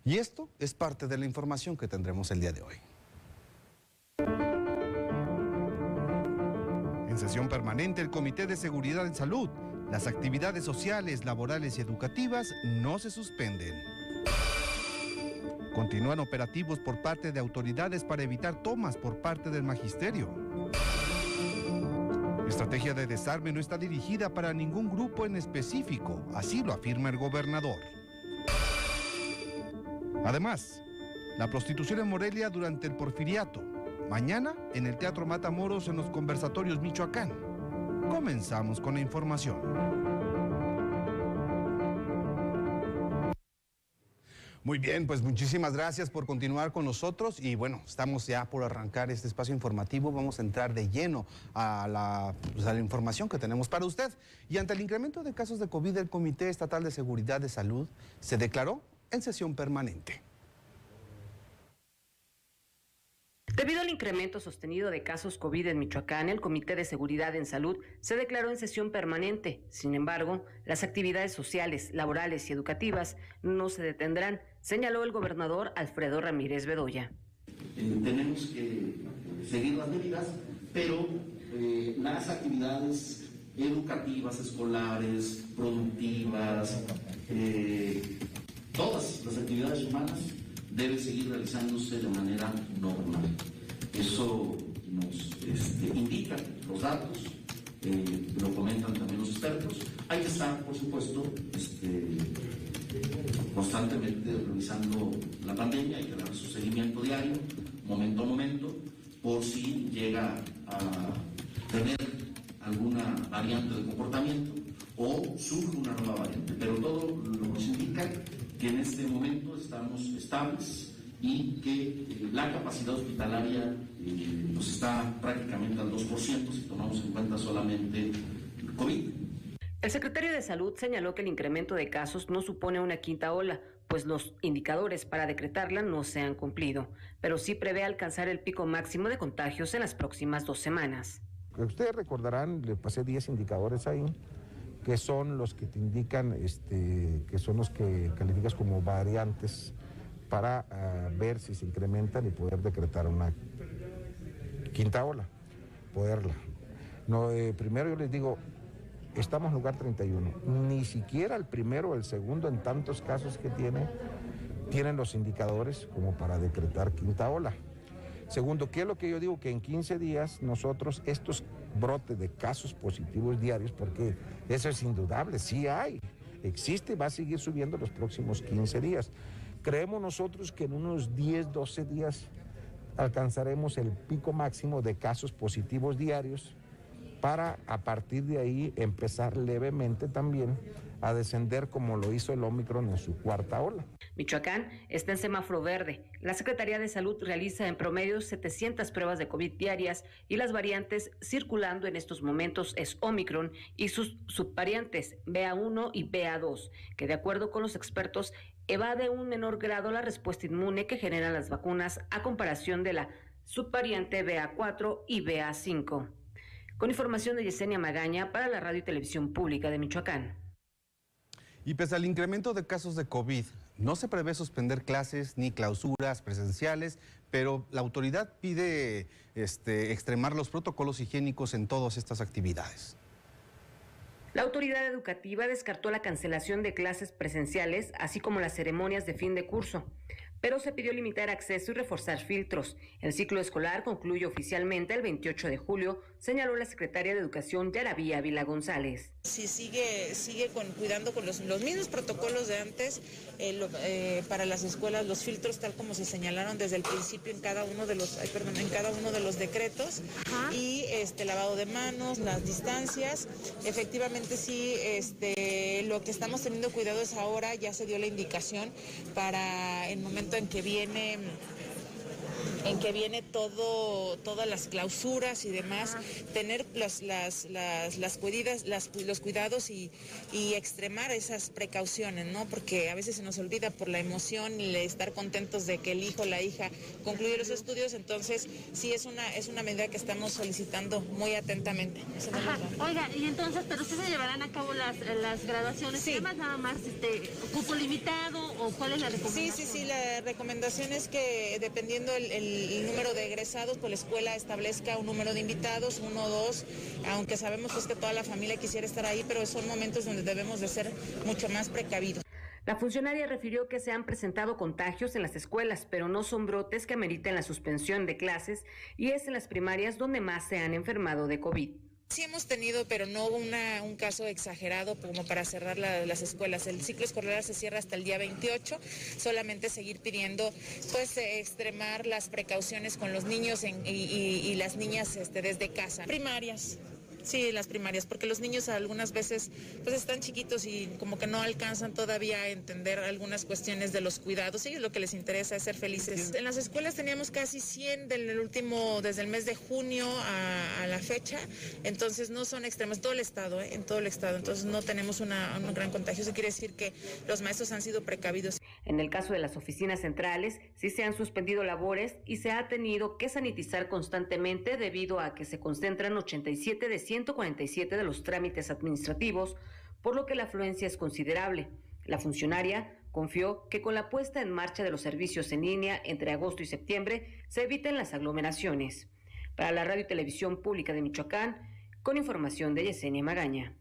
Y esto es parte de la información que tendremos el día de hoy. En sesión permanente, el Comité de Seguridad en Salud. Las actividades sociales, laborales y educativas no se suspenden. Continúan operativos por parte de autoridades para evitar tomas por parte del magisterio. Estrategia de desarme no está dirigida para ningún grupo en específico, así lo afirma el gobernador. Además, la prostitución en Morelia durante el Porfiriato. Mañana en el Teatro Matamoros en los Conversatorios Michoacán. Comenzamos con la información. Muy bien, pues muchísimas gracias por continuar con nosotros y bueno, estamos ya por arrancar este espacio informativo. Vamos a entrar de lleno a la información que tenemos para usted. Y ante el incremento de casos de COVID, el Comité Estatal de Seguridad de Salud se declaró en sesión permanente. Debido al incremento sostenido de casos COVID en Michoacán, el Comité de Seguridad en Salud se declaró en sesión permanente. Sin embargo, las actividades sociales, laborales y educativas no se detendrán, señaló el gobernador Alfredo Ramírez Bedoya. Tenemos que seguir las medidas, pero las actividades educativas, escolares, productivas, todas las actividades humanas debe seguir realizándose de manera normal. Eso nos indican los datos, lo comentan también los expertos. Hay que estar, por supuesto, constantemente revisando la pandemia, hay que dar su seguimiento diario, momento a momento, por si llega a tener alguna variante de comportamiento o surge una nueva variante. Pero todo nos indica que en este momento estamos estables y que la capacidad hospitalaria pues está prácticamente al 2% si tomamos en cuenta solamente el COVID. El secretario de Salud señaló que el incremento de casos no supone una quinta ola, pues los indicadores para decretarla no se han cumplido, pero sí prevé alcanzar el pico máximo de contagios en las próximas 2 semanas. Ustedes recordarán, le pasé 10 indicadores ahí, que son los que te indican, que son los que calificas como variantes para ver si se incrementan y poder decretar una quinta ola, poderla. No, primero yo les digo, estamos en lugar 31, ni siquiera el primero o el segundo en tantos casos que tienen los indicadores como para decretar quinta ola. Segundo, ¿qué es lo que yo digo? Que en 15 días nosotros estos brotes de casos positivos diarios, porque eso es indudable, sí hay, existe y va a seguir subiendo los próximos 15 días. Creemos nosotros que en unos 10, 12 días alcanzaremos el pico máximo de casos positivos diarios para a partir de ahí empezar levemente también a descender como lo hizo el Ómicron en su cuarta ola. Michoacán está en semáforo verde. La Secretaría de Salud realiza en promedio 700 pruebas de COVID diarias y las variantes circulando en estos momentos es Ómicron y sus subvariantes BA1 y BA2, que de acuerdo con los expertos evade un menor grado la respuesta inmune que generan las vacunas a comparación de la subvariante BA4 y BA5. Con información de Yesenia Magaña para la Radio y Televisión Pública de Michoacán. Y pese al incremento de casos de COVID, no se prevé suspender clases ni clausuras presenciales, pero la autoridad pide extremar los protocolos higiénicos en todas estas actividades. La autoridad educativa descartó la cancelación de clases presenciales, así como las ceremonias de fin de curso, pero se pidió limitar acceso y reforzar filtros. El ciclo escolar concluye oficialmente el 28 de julio, señaló la secretaria de Educación Yaraví Ávila González. Si sigue cuidando con los mismos protocolos de antes, para las escuelas, los filtros tal como se señalaron desde el principio en cada uno de los decretos. Ajá. Y lavado de manos, las distancias. Efectivamente sí, lo que estamos teniendo cuidado es ahora, ya se dio la indicación para el momento en que viene en que viene todas las clausuras y demás, tener los cuidados y extremar esas precauciones, ¿no? Porque a veces se nos olvida por la emoción y estar contentos de que el hijo o la hija concluye los estudios, entonces sí es una medida que estamos solicitando muy atentamente. Oiga, y entonces, ¿pero sí se llevarán a cabo las graduaciones? Sí. ¿Temas nada más cupo limitado o cuál es la recomendación? Sí, la recomendación es que dependiendo el número de egresados, pues la escuela establezca un número de invitados, 1 o 2, aunque sabemos pues que toda la familia quisiera estar ahí, pero son momentos donde debemos de ser mucho más precavidos. La funcionaria refirió que se han presentado contagios en las escuelas, pero no son brotes que ameriten la suspensión de clases y es en las primarias donde más se han enfermado de COVID. Sí hemos tenido, pero no un caso exagerado como para cerrar las escuelas. El ciclo escolar se cierra hasta el día 28, solamente seguir pidiendo, pues, extremar las precauciones con los niños y las niñas desde casa. Primarias. Sí, las primarias, porque los niños algunas veces pues están chiquitos y como que no alcanzan todavía a entender algunas cuestiones de los cuidados. Ellos lo que les interesa es ser felices. En las escuelas teníamos casi 100 desde el mes de junio a la fecha, entonces no son extremos, en todo el estado, entonces no tenemos un gran contagio. Eso quiere decir que los maestros han sido precavidos. En el caso de las oficinas centrales, sí se han suspendido labores y se ha tenido que sanitizar constantemente debido a que se concentran 87 de 147 de los trámites administrativos, por lo que la afluencia es considerable. La funcionaria confió que con la puesta en marcha de los servicios en línea entre agosto y septiembre se eviten las aglomeraciones. Para la Radio y Televisión Pública de Michoacán, con información de Yesenia Magaña.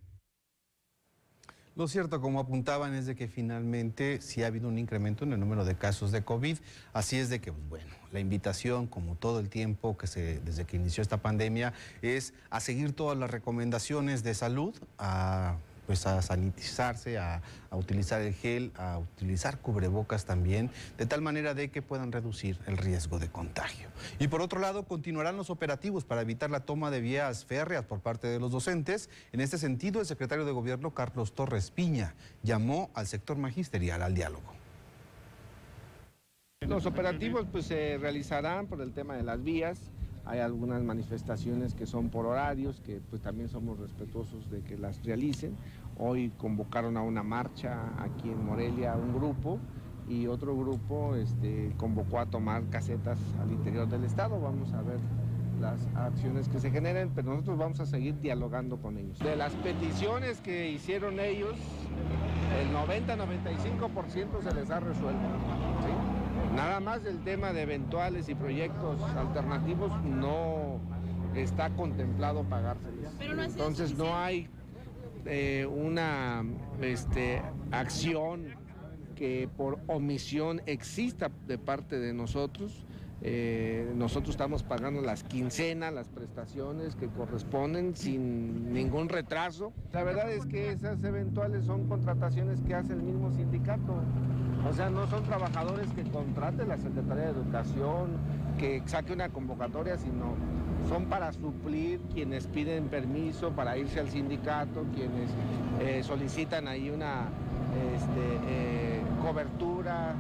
Lo cierto, como apuntaban, es de que finalmente sí ha habido un incremento en el número de casos de COVID. Así es de que, bueno, la invitación, como todo el tiempo desde que inició esta pandemia, es a seguir todas las recomendaciones de salud, a sanitizarse, a utilizar el gel, a utilizar cubrebocas también, de tal manera de que puedan reducir el riesgo de contagio. Y por otro lado, continuarán los operativos para evitar la toma de vías férreas por parte de los docentes. En este sentido, el secretario de Gobierno, Carlos Torres Piña, llamó al sector magisterial al diálogo. Los operativos pues se realizarán por el tema de las vías. Hay algunas manifestaciones que son por horarios, que pues también somos respetuosos de que las realicen. Hoy convocaron a una marcha aquí en Morelia un grupo y otro grupo convocó a tomar casetas al interior del estado. Vamos a ver las acciones que se generen, pero nosotros vamos a seguir dialogando con ellos. De las peticiones que hicieron ellos, el 90-95% se les ha resuelto, ¿sí? Nada más el tema de eventuales y proyectos alternativos no está contemplado pagárseles. Entonces no hay una acción que por omisión exista de parte de nosotros. Nosotros estamos pagando las quincenas, las prestaciones que corresponden sin ningún retraso. La verdad es que esas eventuales son contrataciones que hace el mismo sindicato. O sea, no son trabajadores que contrate la Secretaría de Educación, que saque una convocatoria, sino son para suplir quienes piden permiso para irse al sindicato, quienes solicitan ahí una cobertura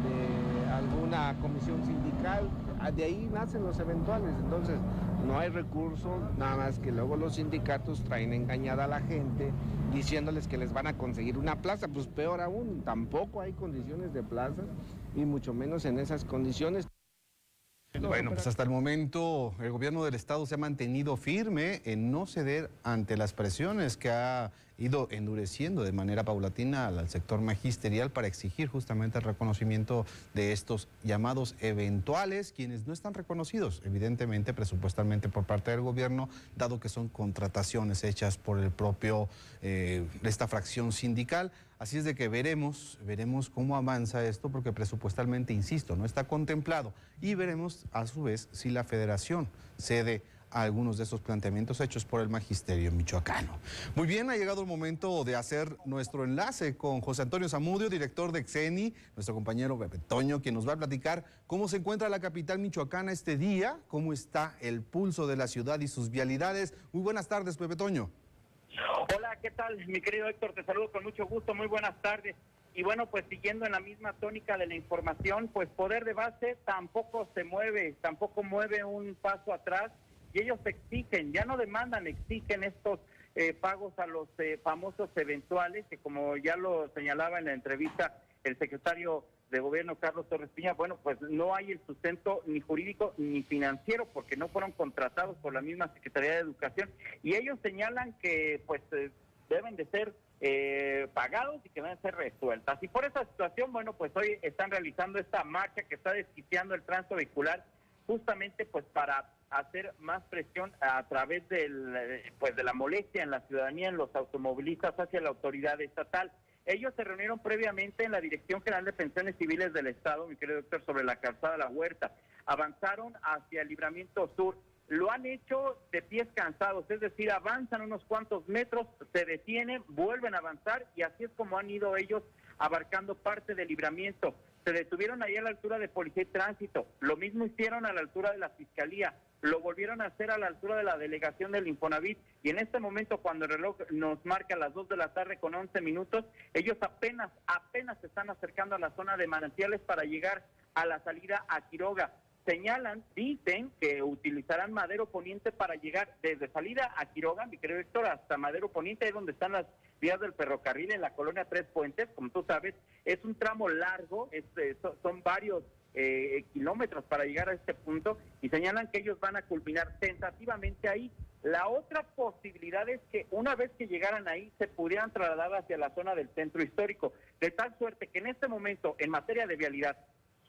de alguna comisión sindical. De ahí nacen los eventuales. Entonces no hay recurso, nada más que luego los sindicatos traen engañada a la gente diciéndoles que les van a conseguir una plaza. Pues peor aún, tampoco hay condiciones de plaza y mucho menos en esas condiciones. Bueno, pues hasta el momento el gobierno del estado se ha mantenido firme en no ceder ante las presiones que ha ido endureciendo de manera paulatina al sector magisterial para exigir justamente el reconocimiento de estos llamados eventuales, quienes no están reconocidos, evidentemente, presupuestalmente por parte del gobierno, dado que son contrataciones hechas por el propio, esta fracción sindical. Así es de que veremos cómo avanza esto, porque presupuestalmente, insisto, no está contemplado. Y veremos a su vez si la federación cede a algunos de esos planteamientos hechos por el magisterio michoacano. Muy bien, ha llegado el momento de hacer nuestro enlace con José Antonio Zamudio, director de XENI, nuestro compañero Pepe Toño, quien nos va a platicar cómo se encuentra la capital michoacana este día, cómo está el pulso de la ciudad y sus vialidades. Muy buenas tardes, Pepe Toño. Hola, ¿qué tal, mi querido Héctor? Te saludo con mucho gusto, muy buenas tardes. Y bueno, pues siguiendo en la misma tónica de la información, pues Poder de Base tampoco se mueve, tampoco mueve un paso atrás, y ellos exigen, ya no demandan, exigen estos pagos a los famosos eventuales, que como ya lo señalaba en la entrevista el secretario de Gobierno Carlos Torres Piña, bueno, pues no hay el sustento ni jurídico ni financiero porque no fueron contratados por la misma Secretaría de Educación, y ellos señalan que pues deben de ser pagados y que deben ser resueltas. Y por esa situación, bueno, pues hoy están realizando esta marcha que está desquiciando el tránsito vehicular, justamente pues para hacer más presión a través del pues de la molestia en la ciudadanía, en los automovilistas hacia la autoridad estatal. Ellos se reunieron previamente en la Dirección General de Pensiones Civiles del Estado, mi querido doctor, sobre la calzada La Huerta. Avanzaron hacia el Libramiento Sur. Lo han hecho de pies cansados, es decir, avanzan unos cuantos metros, se detienen, vuelven a avanzar, y así es como han ido ellos abarcando parte del Libramiento. Se detuvieron ahí a la altura de Policía y Tránsito, lo mismo hicieron a la altura de la Fiscalía, lo volvieron a hacer a la altura de la delegación del Infonavit, y en este momento, cuando el reloj nos marca las 2 de la tarde con 11 minutos, ellos apenas se están acercando a la zona de Manantiales para llegar a la salida a Quiroga. Señalan, dicen que utilizarán Madero Poniente para llegar desde salida a Quiroga, mi querido Héctor, hasta Madero Poniente, ahí donde están las vías del ferrocarril en la colonia Tres Puentes. Como tú sabes, es un tramo largo, son varios kilómetros para llegar a este punto, y señalan que ellos van a culminar tentativamente ahí. La otra posibilidad es que una vez que llegaran ahí se pudieran trasladar hacia la zona del centro histórico, de tal suerte que en este momento, en materia de vialidad,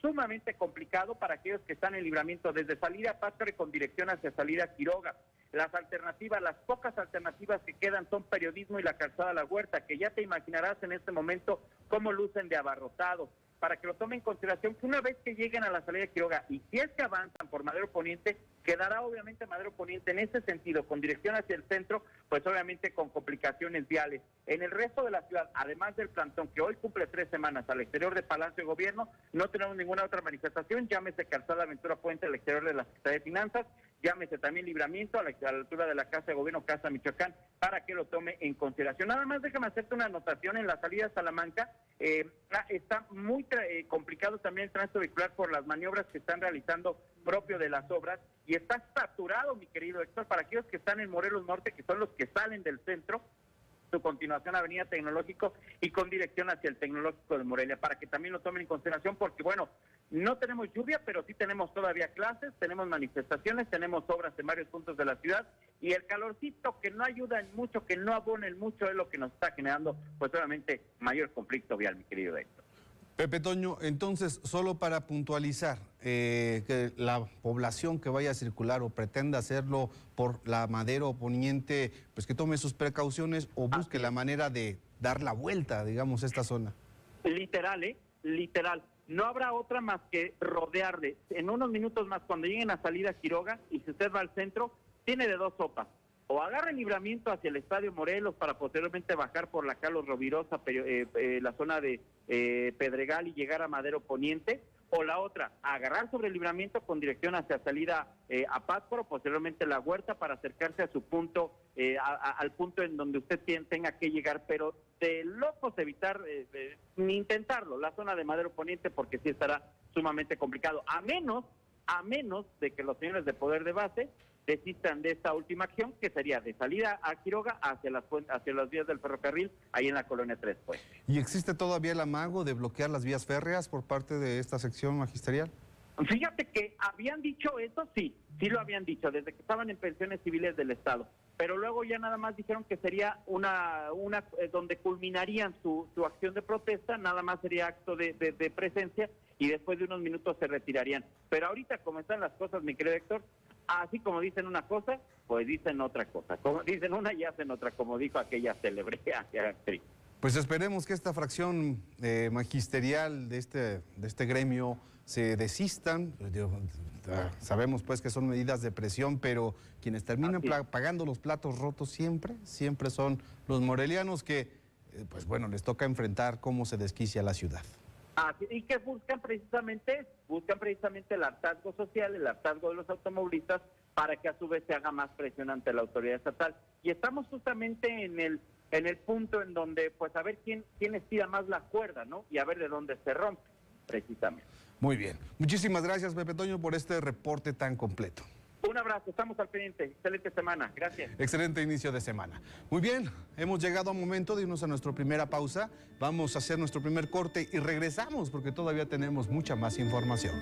sumamente complicado para aquellos que están en Libramiento desde salida a Pátzcuaro y con dirección hacia salida a Quiroga. Las alternativas, las pocas alternativas que quedan son Periodismo y la calzada La Huerta, que ya te imaginarás en este momento cómo lucen de abarrotados, para que lo tomen en consideración que una vez que lleguen a la salida de Quiroga, y si es que avanzan por Madero Poniente, quedará obviamente Madero Poniente en ese sentido, con dirección hacia el centro, pues obviamente con complicaciones viales. En el resto de la ciudad, además del plantón que hoy cumple 3 semanas al exterior de Palacio de Gobierno, no tenemos ninguna otra manifestación, llámese Calzada Aventura Puente al exterior de la Secretaría de Finanzas, llámese también Libramiento a la altura de la Casa de Gobierno, Casa Michoacán, para que lo tome en consideración. Nada más déjame hacerte una anotación en la salida a Salamanca. Está muy complicado también el tránsito vehicular por las maniobras que están realizando propio de las obras, y está saturado, mi querido Héctor, para aquellos que están en Morelos Norte, que son los que salen del centro, su continuación Avenida Tecnológico y con dirección hacia el Tecnológico de Morelia, para que también lo tomen en consideración, porque bueno, no tenemos lluvia, pero sí tenemos todavía clases, tenemos manifestaciones, tenemos obras en varios puntos de la ciudad, y el calorcito que no ayuda en mucho, que no abona en mucho, es lo que nos está generando, pues obviamente, mayor conflicto vial, mi querido Héctor. Pepe Toño, entonces, solo para puntualizar, que la población que vaya a circular o pretenda hacerlo por la Madero Poniente, pues que tome sus precauciones o busque la manera de dar la vuelta, digamos, a esta zona. Literal, literal. No habrá otra más que rodearle. En unos minutos más, cuando lleguen a salida a Quiroga, y si usted va al centro, tiene de dos sopas. O agarra el Libramiento hacia el Estadio Morelos para posteriormente bajar por la Carlos Rovirosa, la zona de Pedregal, y llegar a Madero Poniente, o la otra, agarrar sobre el Libramiento con dirección hacia salida a Pátzcuaro, posteriormente La Huerta, para acercarse a su punto, al punto en donde usted tenga que llegar, pero de locos evitar ni intentarlo, la zona de Madero Poniente, porque sí estará sumamente complicado, a menos de que los señores de Poder de Base desistan de esta última acción, que sería de salida a Quiroga hacia las vías del ferrocarril, ahí en la colonia Tres Puentes. ¿Y existe todavía el amago de bloquear las vías férreas por parte de esta sección magisterial? Fíjate que habían dicho eso, sí lo habían dicho, desde que estaban en pensiones civiles del Estado, pero luego ya nada más dijeron que sería una donde culminarían su acción de protesta, nada más sería acto de presencia, y después de unos minutos se retirarían. Pero ahorita, como están las cosas, mi querido Héctor, así como dicen una cosa, pues dicen otra cosa. Como dicen una y hacen otra, como dijo aquella célebre actriz. Pues esperemos que esta fracción magisterial de este gremio se desistan. Sabemos pues que son medidas de presión, pero quienes terminan pagando los platos rotos siempre son los morelianos que, pues bueno, les toca enfrentar cómo se desquicia la ciudad. Y que buscan precisamente el hartazgo social, el hartazgo de los automovilistas, para que a su vez se haga más presión ante la autoridad estatal. Y estamos justamente en el en el punto en donde, pues, a ver quién estira más la cuerda, ¿no? Y a ver de dónde se rompe, precisamente. Muy bien. Muchísimas gracias, Pepe Toño, por este reporte tan completo. Un abrazo, estamos al pendiente. Excelente semana, gracias. Excelente inicio de semana. Muy bien, hemos llegado al momento de irnos a nuestra primera pausa. Vamos a hacer nuestro primer corte y regresamos porque todavía tenemos mucha más información.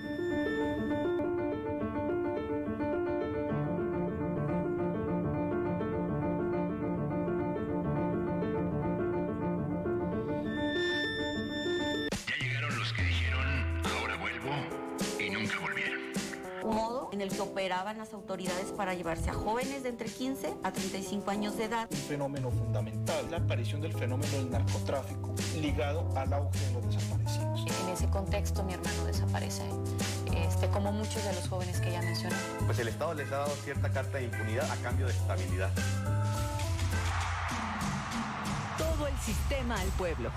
En el que operaban las autoridades para llevarse a jóvenes de entre 15 a 35 años de edad. Un fenómeno fundamental, la aparición del fenómeno del narcotráfico ligado al auge de los desaparecidos. En ese contexto mi hermano desaparece, como muchos de los jóvenes que ya mencioné. Pues el Estado les ha dado cierta carta de impunidad a cambio de estabilidad. Todo el sistema al pueblo.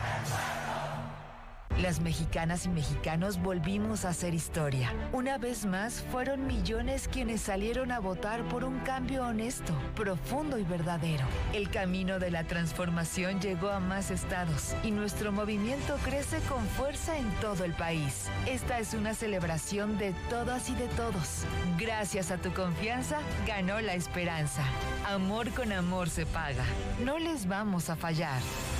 Las mexicanas y mexicanos volvimos a hacer historia. Una vez más, fueron millones quienes salieron a votar por un cambio honesto, profundo y verdadero. El camino de la transformación llegó a más estados y nuestro movimiento crece con fuerza en todo el país. Esta es una celebración de todas y de todos. Gracias a tu confianza, ganó la esperanza. Amor con amor se paga. No les vamos a fallar.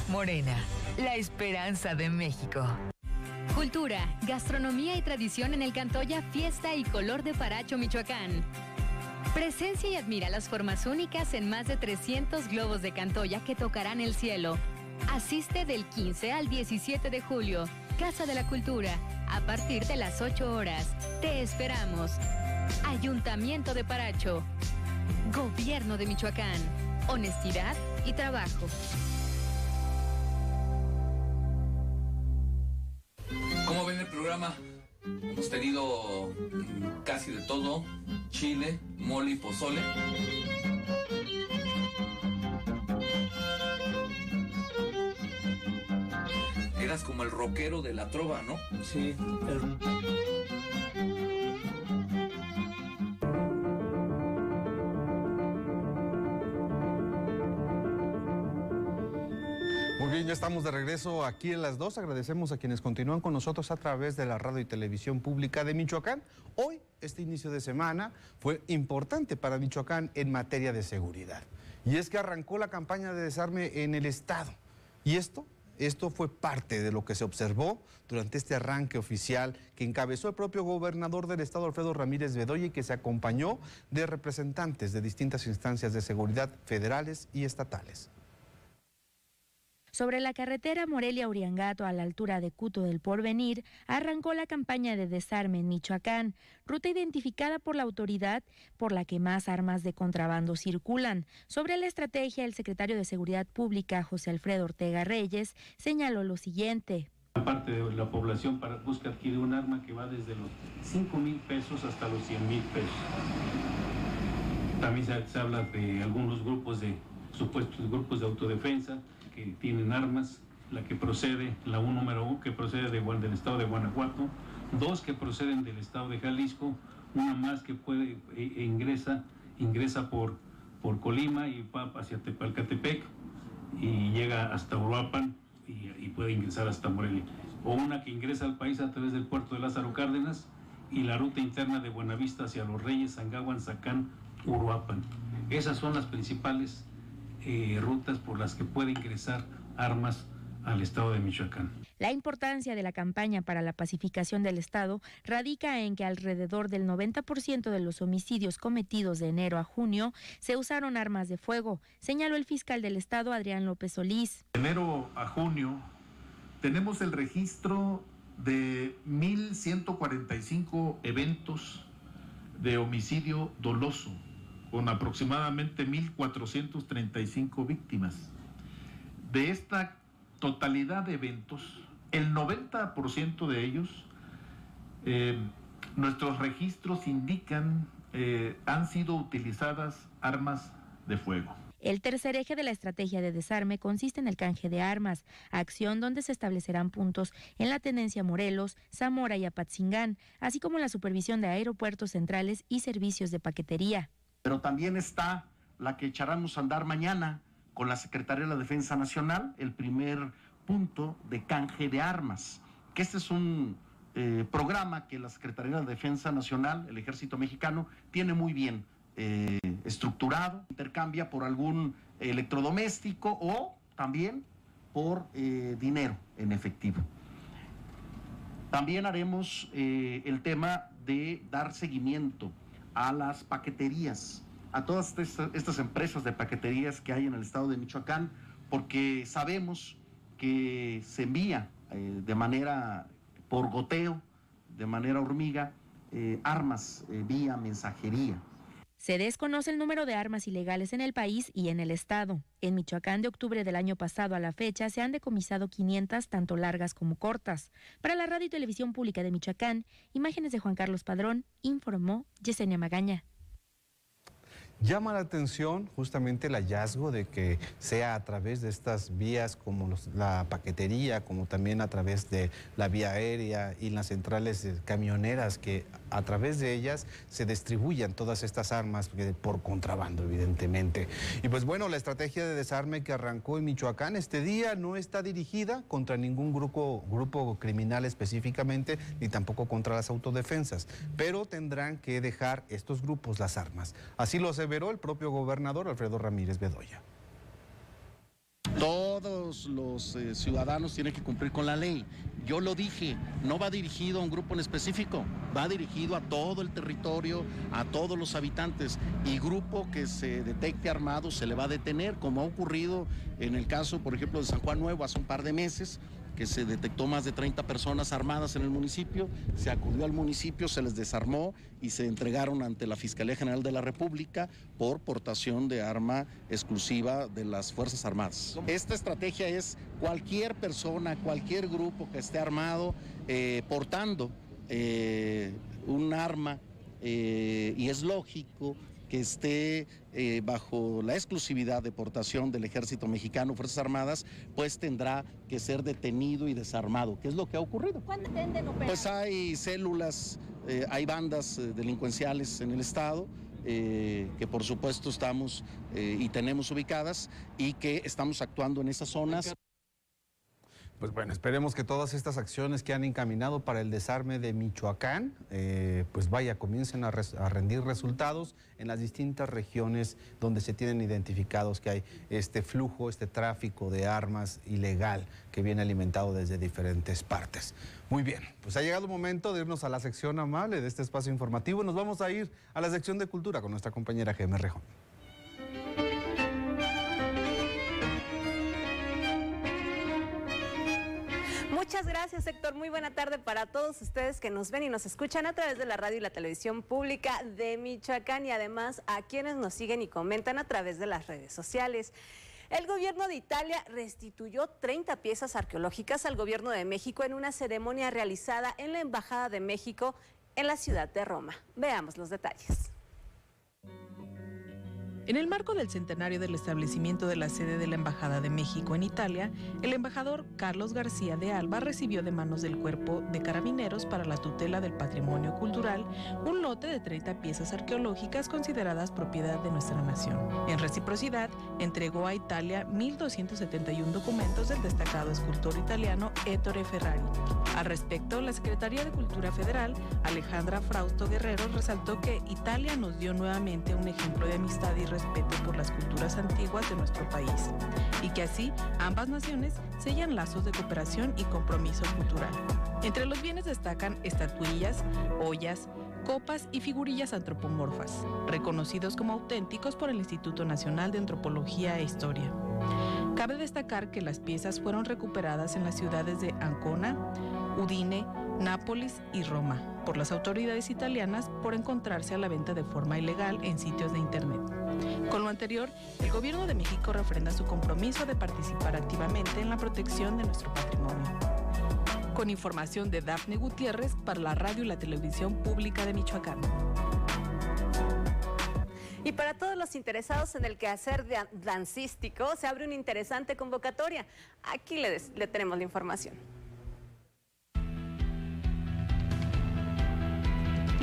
Morena, la esperanza de México. Cultura, gastronomía y tradición en el Cantoya Fiesta y Color de Paracho, Michoacán. Presencia y admira las formas únicas en más de 300 globos de Cantoya que tocarán el cielo. Asiste del 15 al 17 de julio. Casa de la Cultura, a partir de las 8 horas. Te esperamos. Ayuntamiento de Paracho. Gobierno de Michoacán. Honestidad y trabajo. ¿Cómo ven el programa? Hemos tenido casi de todo: chile, mole y pozole. Eras como el rockero de la trova, ¿no? Sí. Muy bien, ya estamos de regreso aquí en Las 2. Agradecemos a quienes continúan con nosotros a través de la radio y televisión pública de Michoacán. Hoy, este inicio de semana, fue importante para Michoacán en materia de seguridad. Y es que arrancó la campaña de desarme en el estado. Y esto fue parte de lo que se observó durante este arranque oficial que encabezó el propio gobernador del estado, Alfredo Ramírez Bedoya, y que se acompañó de representantes de distintas instancias de seguridad federales y estatales. Sobre la carretera Morelia-Uriangato, a la altura de Cuto del Porvenir, arrancó la campaña de desarme en Michoacán, ruta identificada por la autoridad por la que más armas de contrabando circulan. Sobre la estrategia, el secretario de Seguridad Pública, José Alfredo Ortega Reyes, señaló lo siguiente. Parte de la población busca adquirir un arma que va desde los 5,000 pesos hasta los 100,000 pesos. También se habla de algunos grupos supuestos grupos de autodefensa que tienen armas, la número 1 que procede del estado de Guanajuato, 2 que proceden del estado de Jalisco, una más que ingresa por Colima y va hacia Tepalcatepec y llega hasta Uruapan y puede ingresar hasta Morelia, o una que ingresa al país a través del puerto de Lázaro Cárdenas y la ruta interna de Buenavista hacia Los Reyes, Sangahuan, Zacán, Uruapan. Esas son las principales rutas por las que puede ingresar armas al estado de Michoacán. La importancia de la campaña para la pacificación del estado radica en que alrededor del 90% de los homicidios cometidos de enero a junio se usaron armas de fuego, señaló el fiscal del estado, Adrián López Solís. De enero a junio tenemos el registro de 1,145 eventos de homicidio doloso, con aproximadamente 1,435 víctimas. De esta totalidad de eventos, el 90% de ellos, nuestros registros indican, han sido utilizadas armas de fuego. El tercer eje de la estrategia de desarme consiste en el canje de armas, acción donde se establecerán puntos en la tenencia Morelos, Zamora y Apatzingán, así como la supervisión de aeropuertos centrales y servicios de paquetería. Pero también está la que echaremos a andar mañana con la Secretaría de la Defensa Nacional el primer punto de canje de armas, que este es un programa que la Secretaría de la Defensa Nacional, el Ejército Mexicano, tiene muy bien estructurado, intercambia por algún electrodoméstico o también por dinero en efectivo. También haremos el tema de dar seguimiento a las paqueterías, a todas estas empresas de paqueterías que hay en el estado de Michoacán, porque sabemos que se envía de manera por goteo, de manera hormiga, armas vía mensajería. Se desconoce el número de armas ilegales en el país y en el estado. En Michoacán, de octubre del año pasado a la fecha, se han decomisado 500, tanto largas como cortas. Para la Radio y Televisión Pública de Michoacán, imágenes de Juan Carlos Padrón, informó Yesenia Magaña. Llama la atención justamente el hallazgo de que sea a través de estas vías como la paquetería, como también a través de la vía aérea y las centrales camioneras, que a través de ellas se distribuyan todas estas armas por contrabando, evidentemente. Y pues bueno, la estrategia de desarme que arrancó en Michoacán este día no está dirigida contra ningún grupo criminal específicamente, ni tampoco contra las autodefensas, pero tendrán que dejar estos grupos las armas. Así lo aseveró el propio gobernador Alfredo Ramírez Bedoya. Todos los ciudadanos tienen que cumplir con la ley. Yo lo dije, no va dirigido a un grupo en específico, va dirigido a todo el territorio, a todos los habitantes, y grupo que se detecte armado se le va a detener, como ha ocurrido en el caso, por ejemplo, de San Juan Nuevo hace un par de meses, que se detectó más de 30 personas armadas en el municipio, se acudió al municipio, se les desarmó y se entregaron ante la Fiscalía General de la República por portación de arma exclusiva de las Fuerzas Armadas. Esta estrategia es cualquier persona, cualquier grupo que esté armado portando un arma, y es lógico que esté bajo la exclusividad de portación del Ejército Mexicano, Fuerzas Armadas, pues tendrá que ser detenido y desarmado, que es lo que ha ocurrido. ¿Cuándo intenten operar? Pues hay células, hay bandas delincuenciales en el estado, que por supuesto estamos y tenemos ubicadas y que estamos actuando en esas zonas. Pues bueno, esperemos que todas estas acciones que han encaminado para el desarme de Michoacán, pues vaya, comiencen a rendir resultados en las distintas regiones donde se tienen identificados que hay este flujo, este tráfico de armas ilegal que viene alimentado desde diferentes partes. Muy bien, pues ha llegado el momento de irnos a la sección amable de este espacio informativo. Nos vamos a ir a la sección de cultura con nuestra compañera Gemma Rejón. Muchas gracias, Héctor. Muy buena tarde para todos ustedes que nos ven y nos escuchan a través de la radio y la televisión pública de Michoacán, y además a quienes nos siguen y comentan a través de las redes sociales. El gobierno de Italia restituyó 30 piezas arqueológicas al gobierno de México en una ceremonia realizada en la Embajada de México en la ciudad de Roma. Veamos los detalles. En el marco del centenario del establecimiento de la sede de la Embajada de México en Italia, el embajador Carlos García de Alba recibió de manos del Cuerpo de Carabineros para la Tutela del Patrimonio Cultural un lote de 30 piezas arqueológicas consideradas propiedad de nuestra nación. En reciprocidad, entregó a Italia 1.271 documentos del destacado escultor italiano Ettore Ferrari. Al respecto, la Secretaría de Cultura Federal, Alejandra Frausto Guerrero, resaltó que Italia nos dio nuevamente un ejemplo de amistad y respeto por las culturas antiguas de nuestro país, y que así ambas naciones sellan lazos de cooperación y compromiso cultural. Entre los bienes destacan estatuillas, ollas, copas y figurillas antropomorfas, reconocidos como auténticos por el Instituto Nacional de Antropología e Historia. Cabe destacar que las piezas fueron recuperadas en las ciudades de Ancona, Udine, Nápoles y Roma por las autoridades italianas por encontrarse a la venta de forma ilegal en sitios de internet. Con lo anterior, el gobierno de México refrenda su compromiso de participar activamente en la protección de nuestro patrimonio. Con información de Dafne Gutiérrez para la radio y la televisión pública de Michoacán. Y para todos los interesados en el quehacer dancístico, se abre una interesante convocatoria. Aquí le tenemos la información.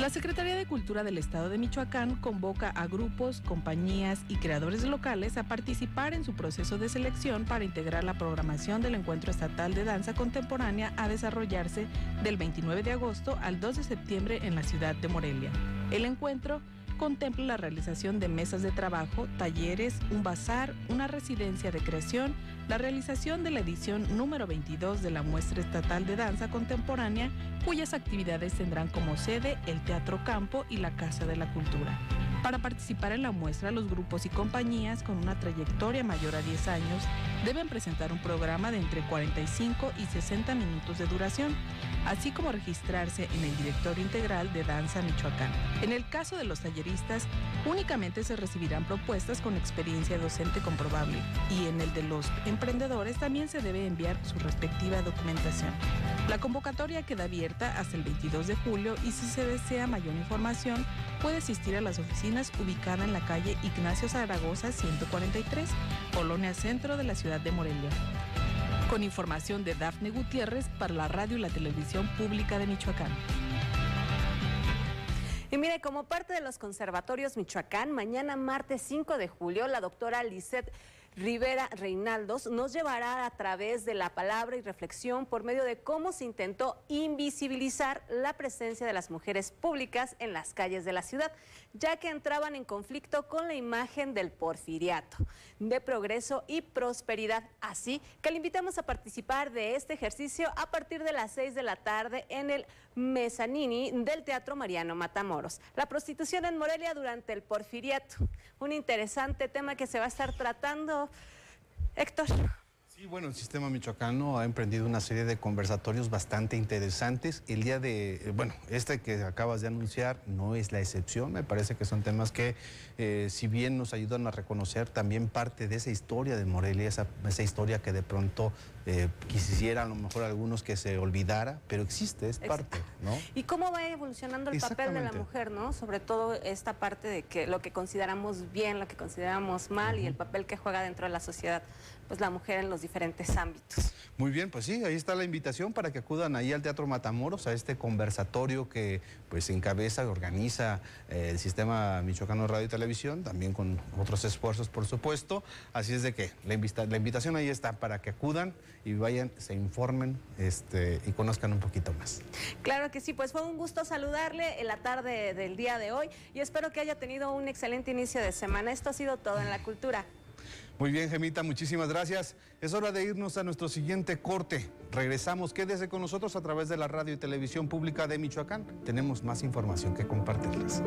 La Secretaría de Cultura del Estado de Michoacán convoca a grupos, compañías y creadores locales a participar en su proceso de selección para integrar la programación del Encuentro Estatal de Danza Contemporánea a desarrollarse del 29 de agosto al 2 de septiembre en la ciudad de Morelia. El encuentro contempla la realización de mesas de trabajo, talleres, un bazar, una residencia de creación, la realización de la edición número 22 de la Muestra Estatal de Danza Contemporánea, cuyas actividades tendrán como sede el Teatro Campo y la Casa de la Cultura. Para participar en la muestra, los grupos y compañías con una trayectoria mayor a 10 años deben presentar un programa de entre 45 y 60 minutos de duración, así como registrarse en el Directorio Integral de Danza Michoacán. En el caso de los talleristas, únicamente se recibirán propuestas con experiencia docente comprobable, y en el de los emprendedores también se debe enviar su respectiva documentación. La convocatoria queda abierta hasta el 22 de julio y si se desea mayor información, puede asistir a las oficinas ubicadas en la calle Ignacio Zaragoza 143, Colonia Centro de la ciudad de Morelia. Con información de Dafne Gutiérrez para la radio y la televisión pública de Michoacán. Y mire, como parte de los conservatorios Michoacán, mañana martes 5 de julio, la doctora Lisette Rivera Reinaldos nos llevará a través de la palabra y reflexión por medio de cómo se intentó invisibilizar la presencia de las mujeres públicas en las calles de la ciudad, ya que entraban en conflicto con la imagen del porfiriato, de progreso y prosperidad. Así que le invitamos a participar de este ejercicio a partir de las 6 de la tarde en el Mezzanini del Teatro Mariano Matamoros. La prostitución en Morelia durante el porfiriato, un interesante tema que se va a estar tratando. Héctor. Sí, bueno, el sistema michoacano ha emprendido una serie de conversatorios bastante interesantes. El día de, bueno, este que acabas de anunciar no es la excepción. Me parece que son temas que, si bien nos ayudan a reconocer también parte de esa historia de Morelia, esa historia que de pronto quisiera a lo mejor algunos que se olvidara, pero existe, es parte, ¿no? Y cómo va evolucionando el papel de la mujer, ¿no? Sobre todo esta parte de que lo que consideramos bien, lo que consideramos mal y el papel que juega dentro de la sociedad, pues la mujer en los diferentes ámbitos. Muy bien, pues sí, ahí está la invitación para que acudan ahí al Teatro Matamoros, a este conversatorio que pues encabeza, organiza el Sistema Michoacano de Radio y Televisión, también con otros esfuerzos, por supuesto. Así es de que la invitación ahí está para que acudan y vayan, se informen y conozcan un poquito más. Claro que sí, pues fue un gusto saludarle en la tarde del día de hoy y espero que haya tenido un excelente inicio de semana. Esto ha sido todo en la cultura. Muy bien, Gemita, muchísimas gracias. Es hora de irnos a nuestro siguiente corte. Regresamos, quédese con nosotros a través de la radio y televisión pública de Michoacán. Tenemos más información que compartirles.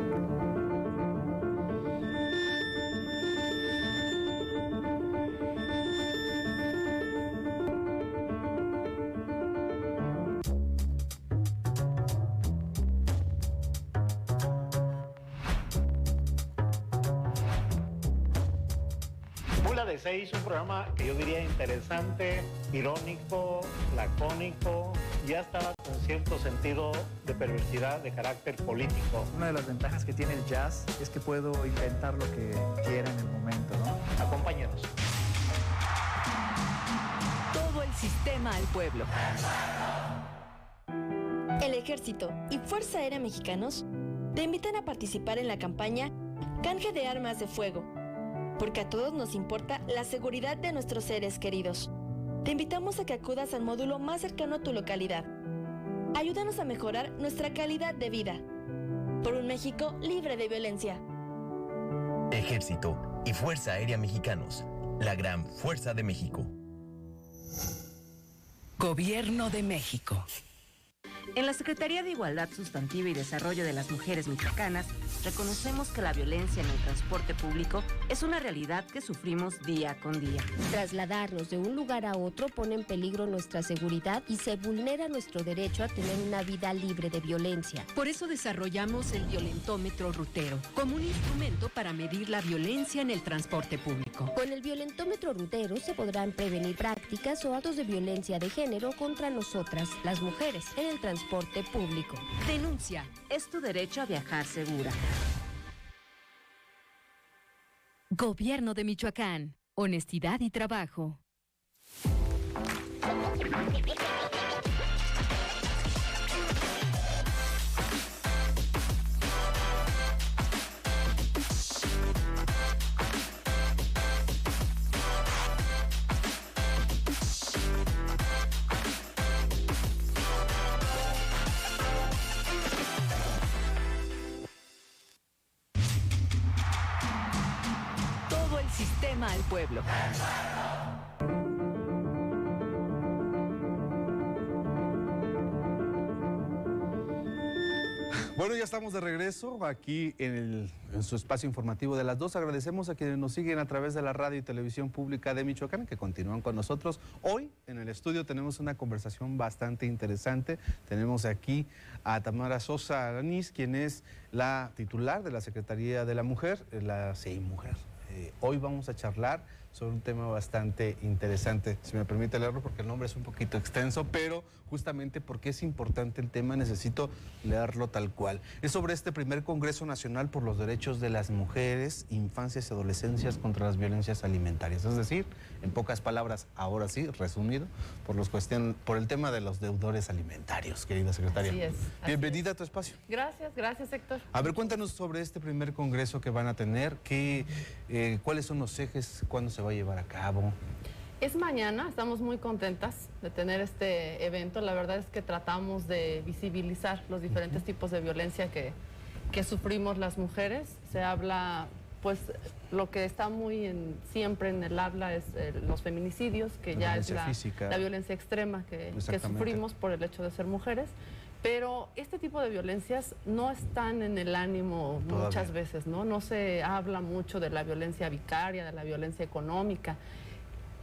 De 6, un programa que yo diría interesante, irónico, lacónico, ya estaba con cierto sentido de perversidad de carácter político. Una de las ventajas que tiene el jazz es que puedo inventar lo que quiera en el momento, ¿no? Acompáñanos. Todo el sistema al pueblo. El Ejército y Fuerza Aérea Mexicanos te invitan a participar en la campaña Canje de Armas de Fuego, porque a todos nos importa la seguridad de nuestros seres queridos. Te invitamos a que acudas al módulo más cercano a tu localidad. Ayúdanos a mejorar nuestra calidad de vida. Por un México libre de violencia. Ejército y Fuerza Aérea Mexicanos, la gran fuerza de México. Gobierno de México. En la Secretaría de Igualdad Sustantiva y Desarrollo de las Mujeres Michoacanas, reconocemos que la violencia en el transporte público es una realidad que sufrimos día con día. Trasladarnos de un lugar a otro pone en peligro nuestra seguridad y se vulnera nuestro derecho a tener una vida libre de violencia. Por eso desarrollamos el violentómetro rutero, como un instrumento para medir la violencia en el transporte público. Con el violentómetro rutero se podrán prevenir prácticas o actos de violencia de género contra nosotras, las mujeres, en el transporte público. Denuncia. Es tu derecho a viajar segura. Gobierno de Michoacán. Honestidad y trabajo. sistema al pueblo. Bueno, ya estamos de regreso aquí en su espacio informativo de las 2. Agradecemos a quienes nos siguen a través de la radio y televisión pública de Michoacán, que continúan con nosotros. Hoy en el estudio tenemos una conversación bastante interesante. Tenemos aquí a Tamara Sosa Aranís, quien es la titular de la Secretaría de la Mujer, la CEI Mujer. Hoy vamos a charlar sobre un tema bastante interesante. Si me permite leerlo porque el nombre es un poquito extenso, pero justamente porque es importante el tema necesito leerlo tal cual. Es sobre este primer Congreso Nacional por los Derechos de las Mujeres, Infancias y Adolescencias contra las Violencias Alimentarias. Es decir, en pocas palabras, ahora sí, resumido, por el tema de los deudores alimentarios, querida secretaria. Así es. Bienvenida a tu espacio. Gracias, Héctor. A ver, cuéntanos sobre este primer congreso que van a tener, cuáles son los ejes, cuándo se va a llevar a cabo. Es mañana, estamos muy contentas de tener este evento. La verdad es que tratamos de visibilizar los diferentes tipos de violencia que sufrimos las mujeres. Se habla, pues, lo que está siempre en el habla es los feminicidios, que ya es la violencia extrema que sufrimos por el hecho de ser mujeres. Pero este tipo de violencias no están en el ánimo muchas veces, ¿no? No se habla mucho de la violencia vicaria, de la violencia económica.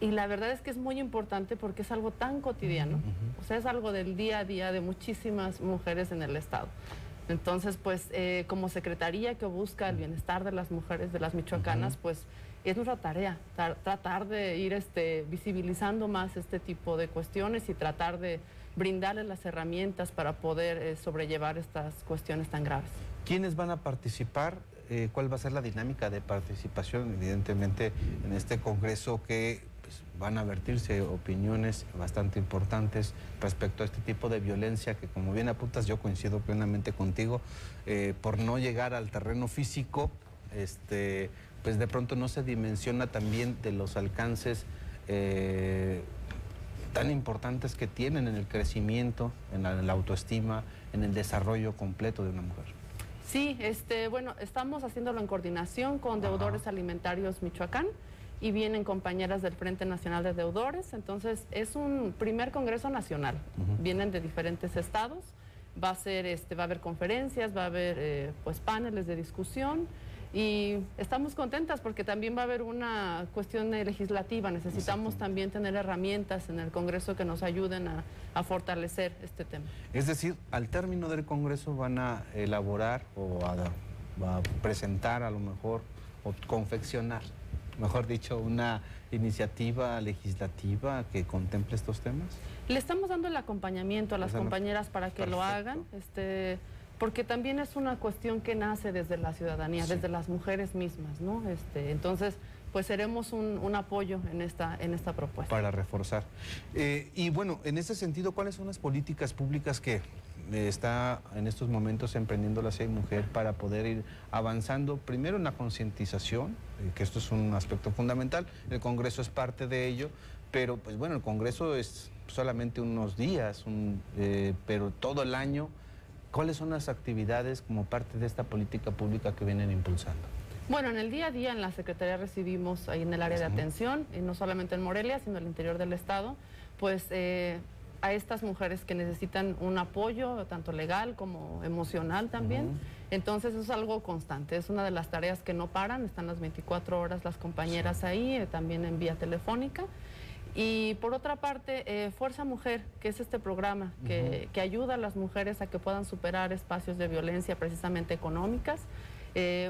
Y la verdad es que es muy importante porque es algo tan cotidiano. O sea, es algo del día a día de muchísimas mujeres en el Estado. Entonces, pues, como secretaría que busca el bienestar de las mujeres, de las michoacanas, pues, es nuestra tarea tratar de ir visibilizando más este tipo de cuestiones y tratar de brindarles las herramientas para poder sobrellevar estas cuestiones tan graves. ¿Quiénes van a participar? ¿Cuál va a ser la dinámica de participación? Evidentemente, en este congreso que van a vertirse opiniones bastante importantes respecto a este tipo de violencia que, como bien apuntas, yo coincido plenamente contigo, por no llegar al terreno físico, pues de pronto no se dimensiona también de los alcances tan importantes que tienen en el crecimiento, en la autoestima, en el desarrollo completo de una mujer. Sí, bueno, estamos haciéndolo en coordinación con Deudores Alimentarios Michoacán y vienen compañeras del Frente Nacional de Deudores. Entonces, es un primer congreso nacional. Vienen de diferentes estados. Va a haber conferencias, va a haber pues paneles de discusión. Y estamos contentas porque también va a haber una cuestión legislativa. Necesitamos también tener herramientas en el Congreso que nos ayuden a fortalecer este tema. Es decir, al término del Congreso van a elaborar o a presentar a lo mejor, o confeccionar, mejor dicho, una iniciativa legislativa que contemple estos temas. Le estamos dando el acompañamiento a las compañeras para que lo hagan. Porque también es una cuestión que nace desde la ciudadanía, desde las mujeres mismas, ¿no? Entonces, pues seremos un apoyo en esta propuesta. Para reforzar. Y bueno, en ese sentido, ¿cuáles son las políticas públicas que está en estos momentos emprendiendo la CEI Mujer para poder ir avanzando? Primero en la concientización, que esto es un aspecto fundamental, el Congreso es parte de ello, pero pues bueno, el Congreso es solamente unos días, pero todo el año. ¿Cuáles son las actividades como parte de esta política pública que vienen impulsando? Bueno, en el día a día en la Secretaría recibimos ahí en el área de atención, y no solamente en Morelia, sino en el interior del Estado, pues a estas mujeres que necesitan un apoyo, tanto legal como emocional también. Entonces eso es algo constante, es una de las tareas que no paran, están las 24 horas las compañeras ahí, también en vía telefónica. Y por otra parte, Fuerza Mujer, que es este programa que ayuda a las mujeres a que puedan superar espacios de violencia precisamente económicas,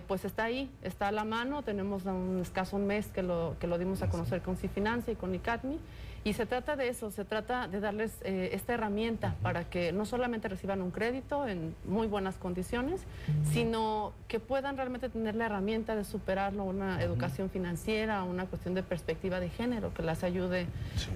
pues está ahí, está a la mano. Tenemos un escaso mes que lo dimos a conocer con Cifinancia y con ICATMI, y se trata de eso, se trata de darles esta herramienta para que no solamente reciban un crédito en muy buenas condiciones, sino que puedan realmente tener la herramienta de superarlo, una educación financiera, una cuestión de perspectiva de género que las ayude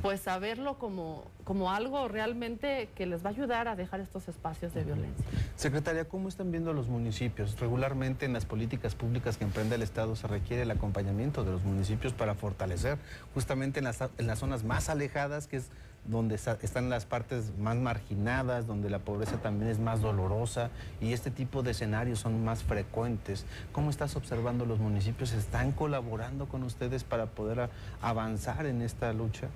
pues a verlo como algo realmente que les va a ayudar a dejar estos espacios de violencia. Secretaria, ¿cómo están viendo los municipios? Regularmente en las políticas públicas que emprende el Estado se requiere el acompañamiento de los municipios para fortalecer justamente en las zonas más alejadas, que es donde están las partes más marginadas, donde la pobreza también es más dolorosa y este tipo de escenarios son más frecuentes. ¿Cómo estás observando los municipios? ¿Están colaborando con ustedes para poder avanzar en esta lucha?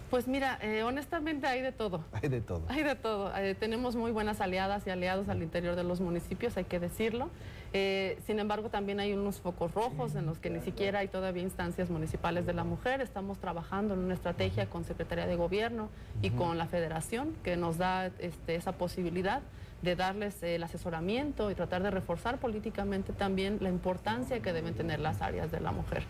Pues mira, honestamente hay de todo. Hay de todo. Hay de todo. Tenemos muy buenas aliadas y aliados al interior de los municipios, hay que decirlo. Sin embargo, también hay unos focos rojos en los que ni siquiera hay todavía instancias municipales de la mujer. Estamos trabajando en una estrategia con Secretaría de Gobierno y con la Federación que nos da esa posibilidad de darles el asesoramiento y tratar de reforzar políticamente también la importancia que deben tener las áreas de la mujer.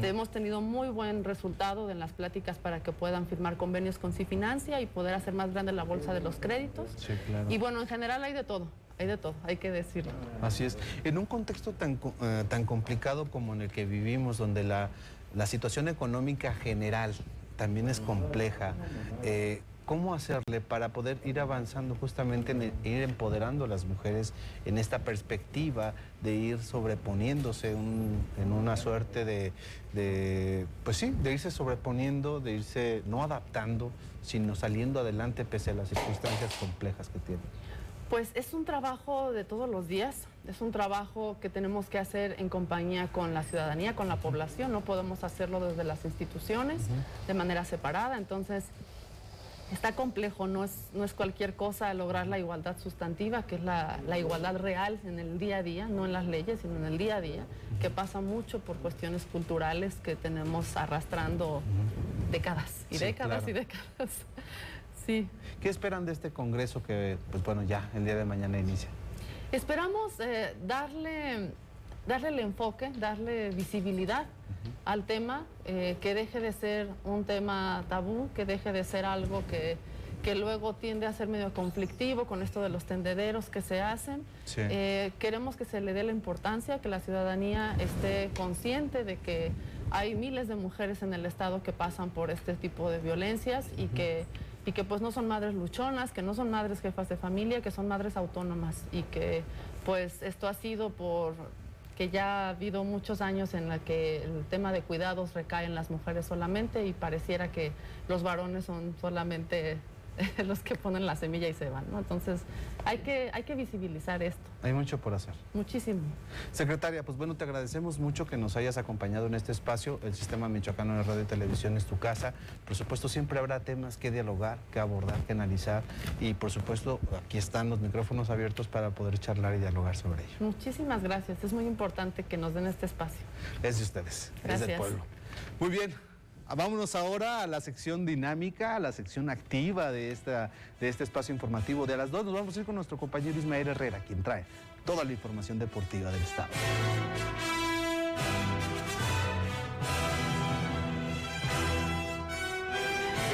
Hemos tenido muy buen resultado en las pláticas para que puedan firmar convenios con Cifinancia y poder hacer más grande la bolsa de los créditos. Sí, claro. Y bueno, en general hay de todo. Hay de todo, hay que decirlo. Así es. En un contexto tan complicado como en el que vivimos, donde la situación económica general también es compleja, ¿cómo hacerle para poder ir avanzando justamente en ir empoderando a las mujeres en esta perspectiva de ir sobreponiéndose en una suerte de irse sobreponiendo, de irse no adaptando, sino saliendo adelante pese a las circunstancias complejas que tienen? Pues es un trabajo de todos los días, es un trabajo que tenemos que hacer en compañía con la ciudadanía, con la población, no podemos hacerlo desde las instituciones de manera separada, entonces está complejo, no es cualquier cosa lograr la igualdad sustantiva, que es la igualdad real en el día a día, no en las leyes, sino en el día a día, que pasa mucho por cuestiones culturales que tenemos arrastrando décadas y décadas y décadas. Sí. ¿Qué esperan de este congreso que, pues bueno, ya el día de mañana inicia? Esperamos darle el enfoque, darle visibilidad al tema, que deje de ser un tema tabú, que deje de ser algo que luego tiende a ser medio conflictivo con esto de los tendederos que se hacen. Sí. Queremos que se le dé la importancia, que la ciudadanía esté consciente de que hay miles de mujeres en el estado que pasan por este tipo de violencias y que pues no son madres luchonas, que no son madres jefas de familia, que son madres autónomas y que pues esto ha sido que ya ha habido muchos años en la que el tema de cuidados recae en las mujeres solamente y pareciera que los varones son solamente los que ponen la semilla y se van, ¿no? Entonces hay que visibilizar esto. Hay mucho por hacer. Muchísimo. Secretaria, pues bueno, te agradecemos mucho que nos hayas acompañado en este espacio. El Sistema Michoacano de Radio y Televisión es tu casa. Por supuesto, siempre habrá temas que dialogar, que abordar, que analizar. Y por supuesto, aquí están los micrófonos abiertos para poder charlar y dialogar sobre ello. Muchísimas gracias. Es muy importante que nos den este espacio. Es de ustedes, gracias. Es del pueblo. Muy bien. Vámonos ahora a la sección dinámica, a la sección activa de este espacio informativo. De a las 2 nos vamos a ir con nuestro compañero Ismael Herrera, quien trae toda la información deportiva del estado.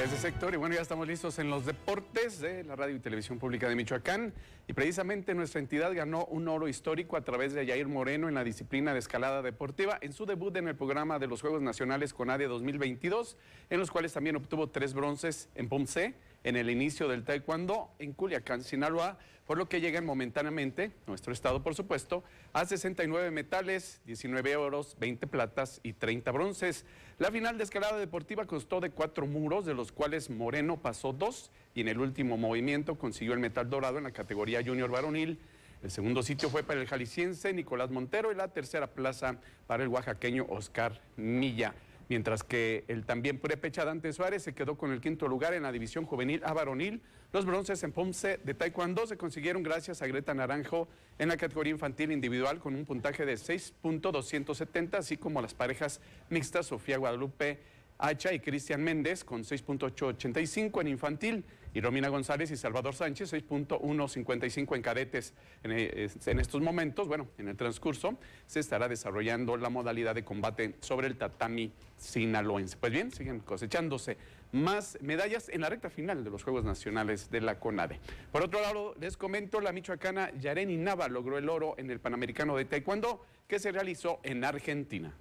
Desde sector, y bueno, ya estamos listos en los deportes de la Radio y Televisión Pública de Michoacán, y precisamente nuestra entidad ganó un oro histórico a través de Yair Moreno en la disciplina de escalada deportiva en su debut en el programa de los Juegos Nacionales CONADE 2022, en los cuales también obtuvo 3 bronces en Pomcé, en el inicio del taekwondo en Culiacán, Sinaloa, por lo que llegan momentáneamente, nuestro estado por supuesto, a 69 metales, 19 oros, 20 platas y 30 bronces. La final de escalada deportiva constó de 4 muros, de los cuales Moreno pasó 2 y en el último movimiento consiguió el metal dorado en la categoría junior varonil. El segundo sitio fue para el jalisciense Nicolás Montero y la tercera plaza para el oaxaqueño Oscar Milla. Mientras que el también purépecha Dante Suárez se quedó con el 5º lugar en la división juvenil a varonil. Los bronces en Pomcé de taekwondo se consiguieron gracias a Greta Naranjo en la categoría infantil individual con un puntaje de 6.270, así como las parejas mixtas Sofía Guadalupe Hacha y Cristian Méndez con 6.885 en infantil y Romina González y Salvador Sánchez 6.155 en cadetes. En estos momentos, bueno, en el transcurso se estará desarrollando la modalidad de combate sobre el tatami sinaloense. Pues bien, siguen cosechándose más medallas en la recta final de los Juegos Nacionales de la CONADE. Por otro lado, les comento, la michoacana Yareni Nava logró el oro en el Panamericano de Taekwondo que se realizó en Argentina.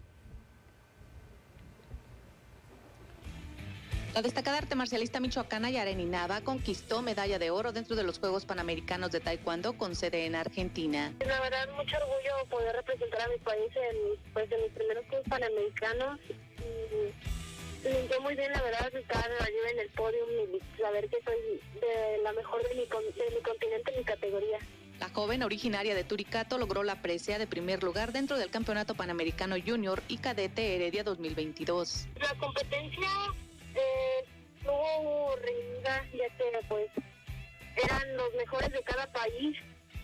La destacada arte marcialista michoacana Yareni Nava conquistó medalla de oro dentro de los Juegos Panamericanos de Taekwondo con sede en Argentina. La verdad, mucho orgullo poder representar a mi país en mis primeros Juegos Panamericanos. limpió muy bien, la verdad, estar arriba en el podio y saber que soy de la mejor de mi continente, mi categoría. La joven originaria de Turicato logró la presea de primer lugar dentro del Campeonato Panamericano Junior y Cadete Heredia 2022. La competencia estuvo reñida, ya que pues eran los mejores de cada país,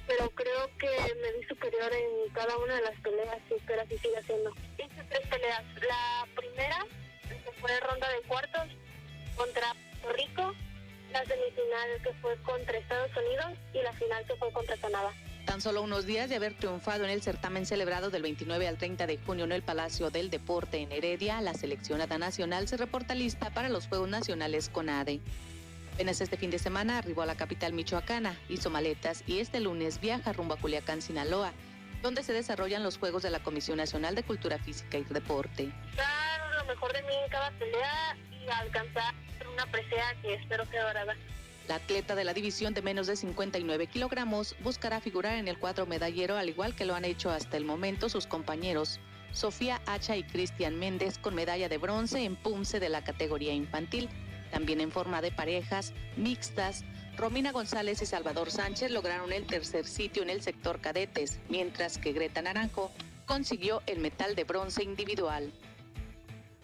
pero creo que me vi superior en cada una de las peleas y espero así siga siendo. Hice 3 peleas. La primera fue ronda de cuartos contra Puerto Rico, la semifinal que fue contra Estados Unidos y la final que fue contra Canadá. Tan solo unos días de haber triunfado en el certamen celebrado del 29 al 30 de junio en el Palacio del Deporte en Heredia, la seleccionada nacional se reporta lista para los Juegos Nacionales CONADE. Apenas este fin de semana arribó a la capital michoacana, hizo maletas y este lunes viaja rumbo a Culiacán, Sinaloa, donde se desarrollan los Juegos de la Comisión Nacional de Cultura Física y Deporte. Dar lo mejor de mí en cada pelea y alcanzar una presea que espero sea dorada. La atleta de la división de menos de 59 kilogramos buscará figurar en el cuadro medallero, al igual que lo han hecho hasta el momento sus compañeros Sofía Hacha y Cristian Méndez, con medalla de bronce en punce de la categoría infantil. También en forma de parejas mixtas, Romina González y Salvador Sánchez lograron el tercer sitio en el sector cadetes, mientras que Greta Naranjo consiguió el metal de bronce individual.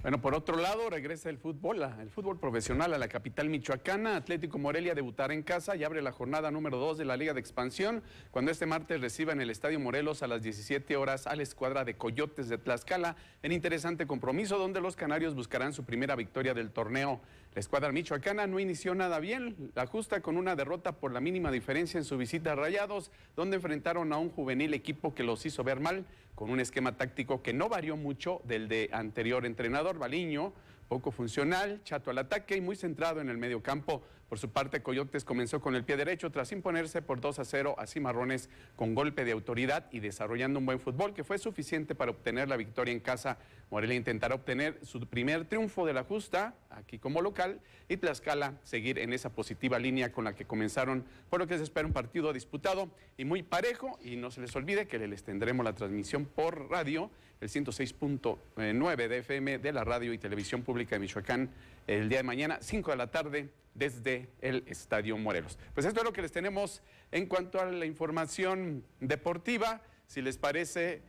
Bueno, por otro lado, regresa el fútbol profesional a la capital michoacana. Atlético Morelia debutará en casa y abre la jornada número 2 de la Liga de Expansión, cuando este martes reciba en el Estadio Morelos a las 17 horas a la escuadra de Coyotes de Tlaxcala, en interesante compromiso donde los canarios buscarán su primera victoria del torneo. La escuadra michoacana no inició nada bien, la justa con una derrota por la mínima diferencia en su visita a Rayados, donde enfrentaron a un juvenil equipo que los hizo ver mal, con un esquema táctico que no varió mucho del de anterior entrenador, Baliño, poco funcional, chato al ataque y muy centrado en el medio campo. Por su parte, Coyotes comenzó con el pie derecho tras imponerse por 2-0 a Cimarrones con golpe de autoridad y desarrollando un buen fútbol que fue suficiente para obtener la victoria en casa. Morelia intentará obtener su primer triunfo de la justa, aquí como local, y Tlaxcala seguir en esa positiva línea con la que comenzaron, por lo que se espera un partido disputado y muy parejo. Y no se les olvide que les tendremos la transmisión por radio, el 106.9 de FM de la radio y televisión pública de Michoacán, el día de mañana, 5 de la tarde, desde el Estadio Morelos. Pues esto es lo que les tenemos en cuanto a la información deportiva. Si les parece,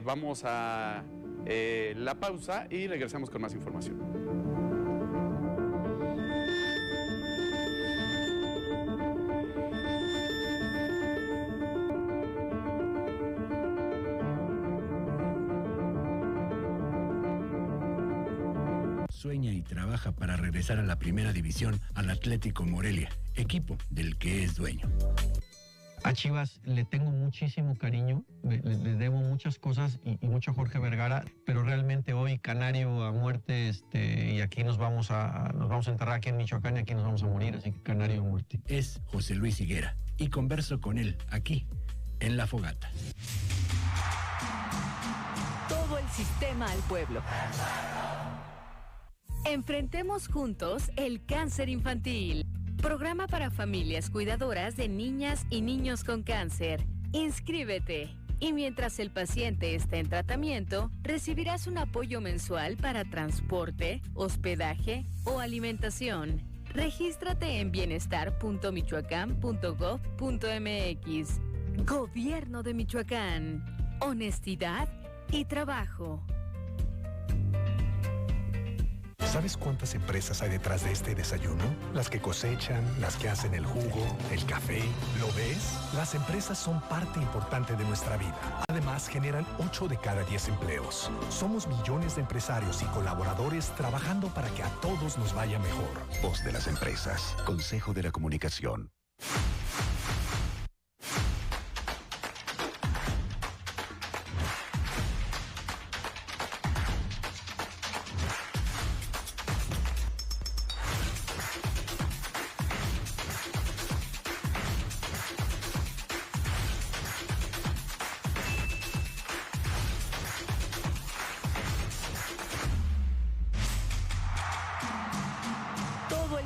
vamos a la pausa y regresamos con más información. Sueña y trabaja para regresar a la primera división al Atlético Morelia, equipo del que es dueño. A Chivas le tengo muchísimo cariño, le debo muchas cosas y mucho a Jorge Vergara, pero realmente hoy Canario a muerte, y aquí nos vamos a enterrar aquí en Michoacán y aquí nos vamos a morir, así que Canario a muerte. Es José Luis Higuera y converso con él aquí, en La Fogata. Todo el sistema al pueblo. Enfrentemos juntos el cáncer infantil. Programa para familias cuidadoras de niñas y niños con cáncer. Inscríbete. Y mientras el paciente está en tratamiento, recibirás un apoyo mensual para transporte, hospedaje o alimentación. Regístrate en bienestar.michoacán.gov.mx. Gobierno de Michoacán. Honestidad y trabajo. ¿Sabes cuántas empresas hay detrás de este desayuno? Las que cosechan, las que hacen el jugo, el café. ¿Lo ves? Las empresas son parte importante de nuestra vida. Además, generan 8 de cada 10 empleos. Somos millones de empresarios y colaboradores trabajando para que a todos nos vaya mejor. Voz de las empresas. Consejo de la Comunicación.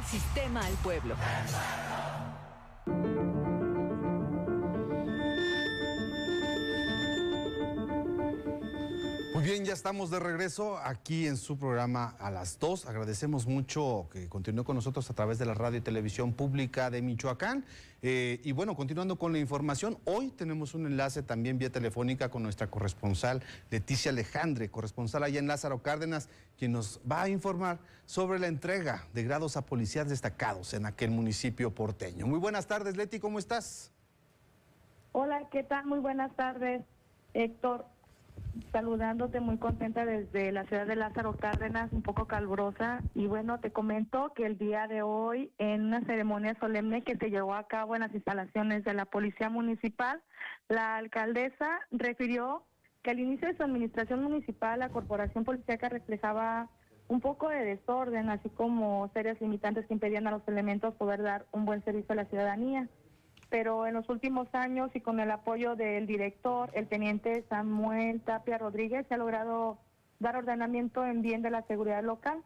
Sistema al pueblo. Muy bien, ya estamos de regreso aquí en su programa a las 2. Agradecemos mucho que continúe con nosotros a través de la radio y televisión pública de Michoacán. Y bueno, continuando con la información, hoy tenemos un enlace también vía telefónica con nuestra corresponsal Leticia Alejandre, corresponsal allá en Lázaro Cárdenas, quien nos va a informar sobre la entrega de grados a policías destacados en aquel municipio porteño. Muy buenas tardes, Leti, ¿cómo estás? Hola, ¿qué tal? Muy buenas tardes, Héctor. Saludándote, muy contenta desde la ciudad de Lázaro Cárdenas, un poco calurosa. Y bueno, te comento que el día de hoy, en una ceremonia solemne que se llevó a cabo en las instalaciones de la Policía Municipal, la alcaldesa refirió que al inicio de su administración municipal, la corporación policíaca reflejaba un poco de desorden, así como serias limitantes que impedían a los elementos poder dar un buen servicio a la ciudadanía. Pero en los últimos años y con el apoyo del director, el teniente Samuel Tapia Rodríguez, se ha logrado dar ordenamiento en bien de la seguridad local.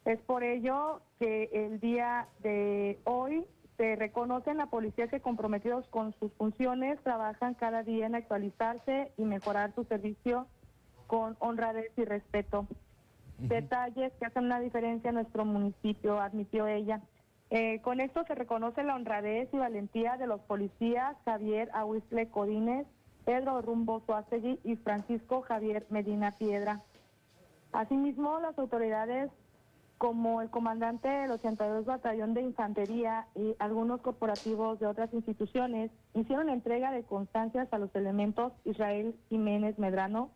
Es por ello que el día de hoy se reconocen a policías que, comprometidos con sus funciones, trabajan cada día en actualizarse y mejorar su servicio con honradez y respeto. Detalles que hacen una diferencia en nuestro municipio, admitió ella. Con esto se reconoce la honradez y valentía de los policías Javier Ahuizle Codines, Pedro Rumbo Suástegui y Francisco Javier Medina Piedra. Asimismo, las autoridades como el comandante del 82 Batallón de Infantería y algunos corporativos de otras instituciones hicieron entrega de constancias a los elementos Israel Jiménez Medrano,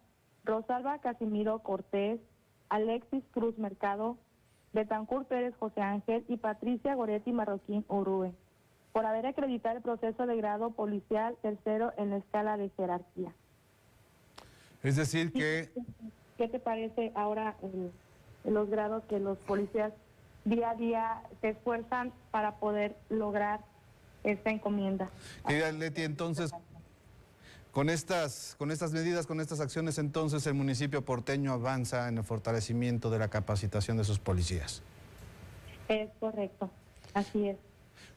Rosalba Casimiro Cortés, Alexis Cruz Mercado, Betancourt Pérez José Ángel y Patricia Goretti Marroquín Urrue, por haber acreditado el proceso de grado policial tercero en la escala de jerarquía. Es decir que... ¿Qué te parece ahora los grados que los policías día a día se esfuerzan para poder lograr esta encomienda? Querida Leti, entonces, con estas medidas, con estas acciones, entonces el municipio porteño avanza en el fortalecimiento de la capacitación de sus policías. Es correcto, así es.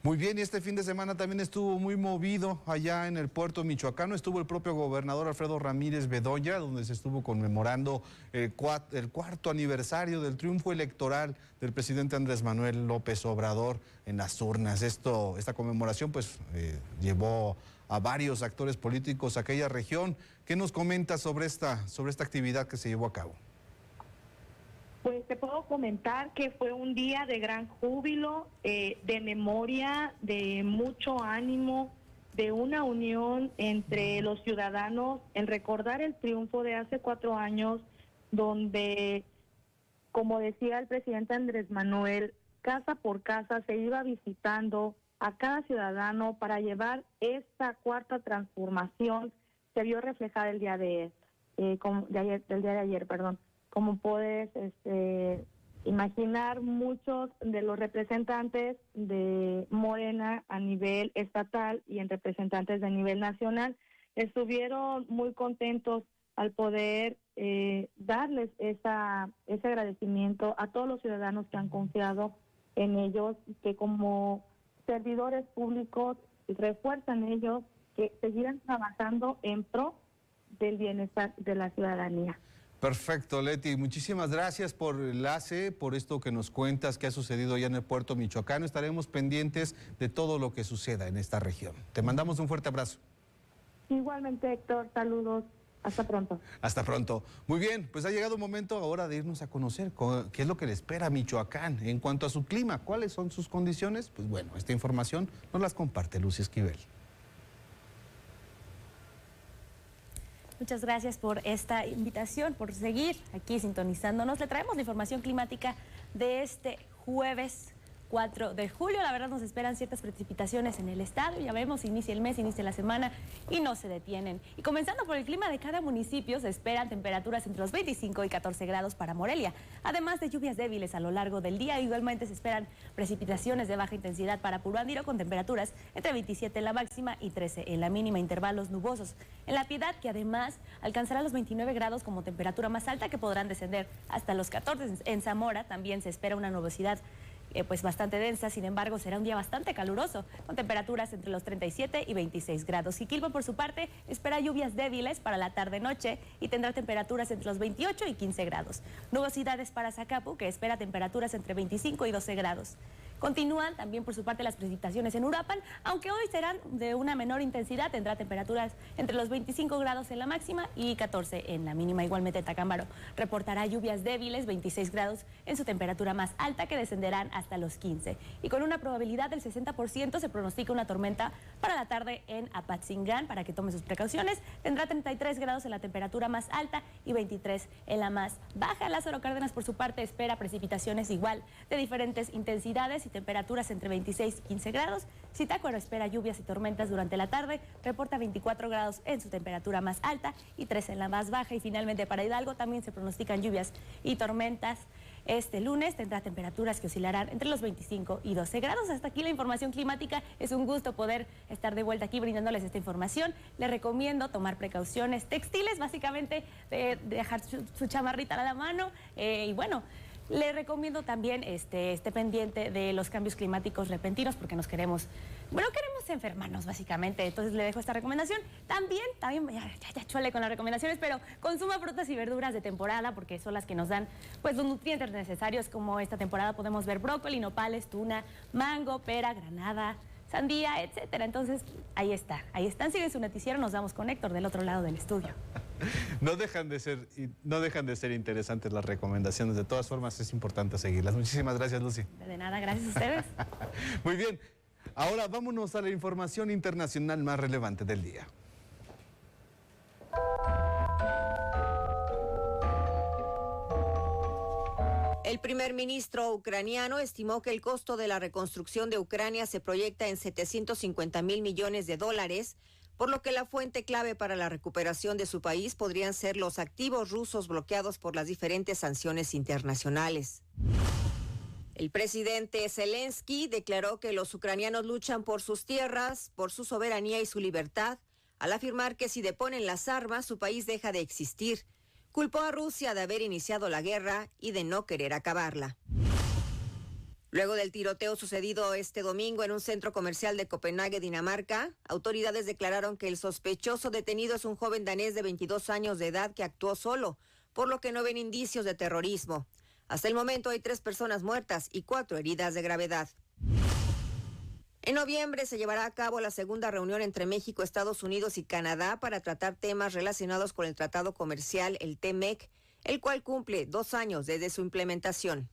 Muy bien, y este fin de semana también estuvo muy movido allá en el puerto michoacano. Estuvo el propio gobernador Alfredo Ramírez Bedoya, donde se estuvo conmemorando el cuarto aniversario del triunfo electoral del presidente Andrés Manuel López Obrador en las urnas. Esta conmemoración pues llevó a varios actores políticos a aquella región. ¿Qué nos comenta sobre esta actividad que se llevó a cabo? Pues te puedo comentar que fue un día de gran júbilo, de memoria, de mucho ánimo, de una unión entre los ciudadanos en recordar el triunfo de hace 4 años, donde, como decía el presidente Andrés Manuel, casa por casa se iba visitando a cada ciudadano para llevar esta cuarta transformación. Se vio reflejada el día del día de ayer. Como puedes imaginar, muchos de los representantes de Morena a nivel estatal y en representantes de nivel nacional estuvieron muy contentos al poder darles ese agradecimiento a todos los ciudadanos que han confiado en ellos, que como servidores públicos refuerzan ellos que seguirán trabajando en pro del bienestar de la ciudadanía. Perfecto, Leti. Muchísimas gracias por el enlace, por esto que nos cuentas que ha sucedido ya en el puerto michoacano. Estaremos pendientes de todo lo que suceda en esta región. Te mandamos un fuerte abrazo. Igualmente, Héctor. Saludos. Hasta pronto. Hasta pronto. Muy bien, pues ha llegado el momento ahora de irnos a conocer qué es lo que le espera a Michoacán en cuanto a su clima. ¿Cuáles son sus condiciones? Pues bueno, esta información nos las comparte Lucy Esquivel. Muchas gracias por esta invitación, por seguir aquí sintonizándonos. Le traemos la información climática de este jueves 4 de julio. La verdad nos esperan ciertas precipitaciones en el estado. Ya vemos, inicia el mes, inicia la semana y no se detienen. Y comenzando por el clima de cada municipio, se esperan temperaturas entre los 25 y 14 grados para Morelia. Además de lluvias débiles a lo largo del día, igualmente se esperan precipitaciones de baja intensidad para Puruándiro con temperaturas entre 27 en la máxima y 13 en la mínima, intervalos nubosos. En La Piedad, que además alcanzará los 29 grados como temperatura más alta, que podrán descender hasta los 14. En Zamora también se espera una nubosidad pues bastante densa. Sin embargo, será un día bastante caluroso, con temperaturas entre los 37 y 26 grados. Jiquilpan, por su parte, espera lluvias débiles para la tarde-noche y tendrá temperaturas entre los 28 y 15 grados. Nubosidades para Zacapu, que espera temperaturas entre 25 y 12 grados. Continúan también por su parte las precipitaciones en Uruapan, aunque hoy serán de una menor intensidad, tendrá temperaturas entre los 25 grados en la máxima y 14 en la mínima. Igualmente Tacámbaro reportará lluvias débiles, 26 grados en su temperatura más alta, que descenderán hasta los 15. Y con una probabilidad del 60% se pronostica una tormenta para la tarde en Apatzingán, para que tome sus precauciones. Tendrá 33 grados en la temperatura más alta y 23 en la más baja. Lázaro Cárdenas, por su parte, espera precipitaciones igual de diferentes intensidades y temperaturas entre 26 y 15 grados. Zitácuaro espera lluvias y tormentas durante la tarde, reporta 24 grados en su temperatura más alta y 3 en la más baja. Y finalmente para Hidalgo también se pronostican lluvias y tormentas. Este lunes tendrá temperaturas que oscilarán entre los 25 y 12 grados. Hasta aquí la información climática. Es un gusto poder estar de vuelta aquí brindándoles esta información. Les recomiendo tomar precauciones textiles, básicamente dejar su chamarrita a la mano y bueno, le recomiendo también esté pendiente de los cambios climáticos repentinos, porque queremos enfermarnos básicamente. Entonces le dejo esta recomendación. También ya chole con las recomendaciones, pero consuma frutas y verduras de temporada, porque son las que nos dan pues los nutrientes necesarios. Como esta temporada podemos ver brócoli, nopales, tuna, mango, pera, granada, sandía, etcétera. Entonces ahí están. Siguen su noticiero. Nos vamos con Héctor del otro lado del estudio. No dejan de ser interesantes las recomendaciones. De todas formas, es importante seguirlas. Muchísimas gracias, Lucy. De nada, gracias a ustedes. Muy bien. Ahora vámonos a la información internacional más relevante del día. El primer ministro ucraniano estimó que el costo de la reconstrucción de Ucrania se proyecta en 750.000 millones de dólares, por lo que la fuente clave para la recuperación de su país podrían ser los activos rusos bloqueados por las diferentes sanciones internacionales. El presidente Zelensky declaró que los ucranianos luchan por sus tierras, por su soberanía y su libertad, al afirmar que si deponen las armas, su país deja de existir. Culpó a Rusia de haber iniciado la guerra y de no querer acabarla. Luego del tiroteo sucedido este domingo en un centro comercial de Copenhague, Dinamarca, autoridades declararon que el sospechoso detenido es un joven danés de 22 años de edad que actuó solo, por lo que no ven indicios de terrorismo. Hasta el momento hay 3 personas muertas y 4 heridas de gravedad. En noviembre se llevará a cabo la segunda reunión entre México, Estados Unidos y Canadá para tratar temas relacionados con el Tratado Comercial, el TMEC, el cual cumple 2 años desde su implementación.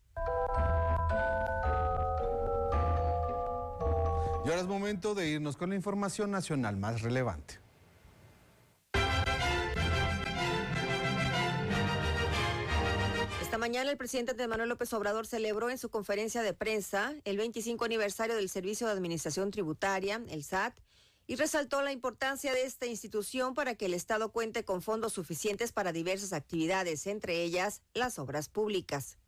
Y ahora es momento de irnos con la información nacional más relevante. Esta mañana el presidente Andrés Manuel López Obrador celebró en su conferencia de prensa el 25 aniversario del Servicio de Administración Tributaria, el SAT, y resaltó la importancia de esta institución para que el Estado cuente con fondos suficientes para diversas actividades, entre ellas las obras públicas.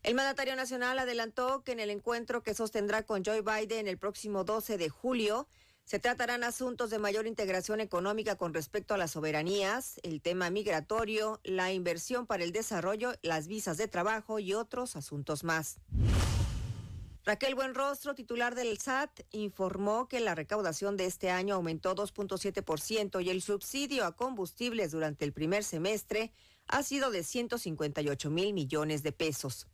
El mandatario nacional adelantó que en el encuentro que sostendrá con Joe Biden el próximo 12 de julio, se tratarán asuntos de mayor integración económica con respecto a las soberanías, el tema migratorio, la inversión para el desarrollo, las visas de trabajo y otros asuntos más. Raquel Buenrostro, titular del SAT, informó que la recaudación de este año aumentó 2.7% y el subsidio a combustibles durante el primer semestre ha sido de 158.000 millones de pesos.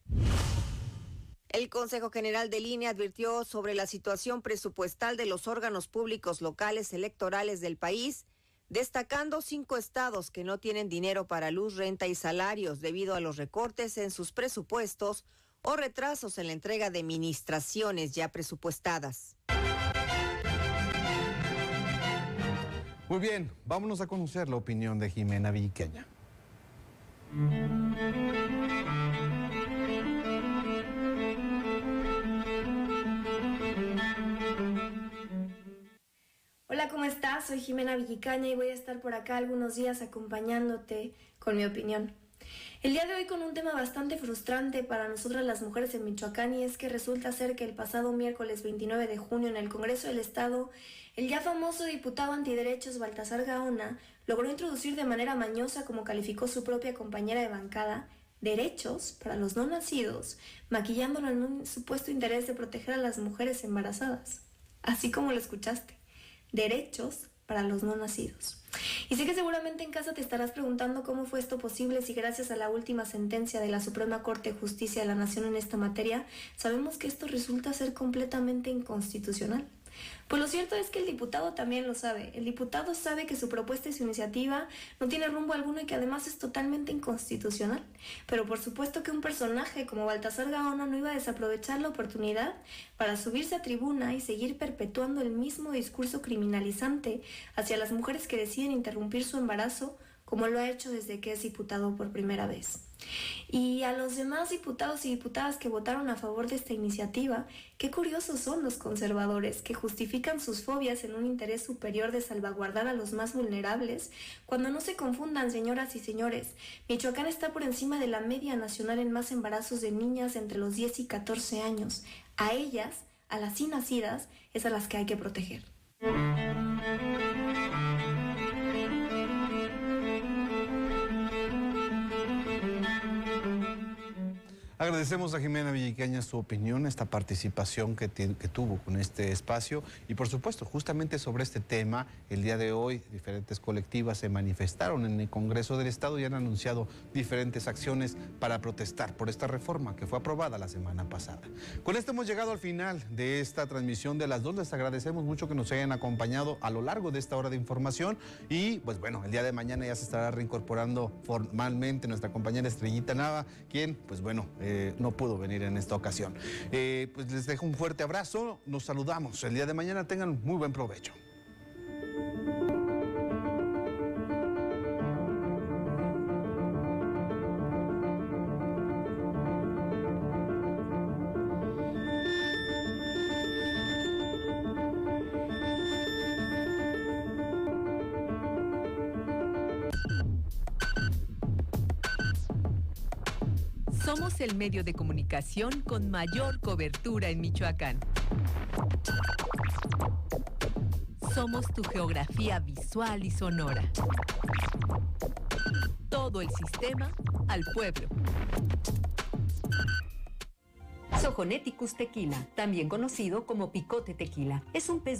El Consejo General del INE advirtió sobre la situación presupuestal de los órganos públicos locales electorales del país, destacando 5 estados que no tienen dinero para luz, renta y salarios debido a los recortes en sus presupuestos o retrasos en la entrega de ministraciones ya presupuestadas. Muy bien, vámonos a conocer la opinión de Jimena Villiqueña. Hola, ¿cómo estás? Soy Jimena Villicaña y voy a estar por acá algunos días acompañándote con mi opinión. El día de hoy con un tema bastante frustrante para nosotras las mujeres en Michoacán, y es que resulta ser que el pasado miércoles 29 de junio en el Congreso del Estado, el ya famoso diputado antiderechos Baltasar Gaona logró introducir de manera mañosa, como calificó su propia compañera de bancada, derechos para los no nacidos, maquillándolo en un supuesto interés de proteger a las mujeres embarazadas. Así como lo escuchaste, derechos para los no nacidos. Y sé que seguramente en casa te estarás preguntando cómo fue esto posible si gracias a la última sentencia de la Suprema Corte de Justicia de la Nación en esta materia, sabemos que esto resulta ser completamente inconstitucional. Pues lo cierto es que el diputado también lo sabe. El diputado sabe que su propuesta y su iniciativa no tiene rumbo alguno y que además es totalmente inconstitucional. Pero por supuesto que un personaje como Baltasar Gaona no iba a desaprovechar la oportunidad para subirse a tribuna y seguir perpetuando el mismo discurso criminalizante hacia las mujeres que deciden interrumpir su embarazo, como lo ha hecho desde que es diputado por primera vez. Y a los demás diputados y diputadas que votaron a favor de esta iniciativa, qué curiosos son los conservadores que justifican sus fobias en un interés superior de salvaguardar a los más vulnerables, cuando no se confundan, señoras y señores. Michoacán está por encima de la media nacional en más embarazos de niñas entre los 10 y 14 años. A ellas, a las sin nacidas, es a las que hay que proteger. Agradecemos a Jimena Villicaña su opinión, esta participación que tuvo con este espacio y por supuesto justamente sobre este tema el día de hoy diferentes colectivas se manifestaron en el Congreso del Estado y han anunciado diferentes acciones para protestar por esta reforma que fue aprobada la semana pasada. Con esto hemos llegado al final de esta transmisión de las 2. Les agradecemos mucho que nos hayan acompañado a lo largo de esta hora de información y pues bueno, el día de mañana ya se estará reincorporando formalmente nuestra compañera Estrellita Nava, quien pues bueno, no pudo venir en esta ocasión. Pues les dejo un fuerte abrazo, nos saludamos. El día de mañana tengan muy buen provecho. Somos el medio de comunicación con mayor cobertura en Michoacán. Somos tu geografía visual y sonora. Todo el sistema al pueblo. Sojoneticus tequila, también conocido como picote tequila, es un pez dulce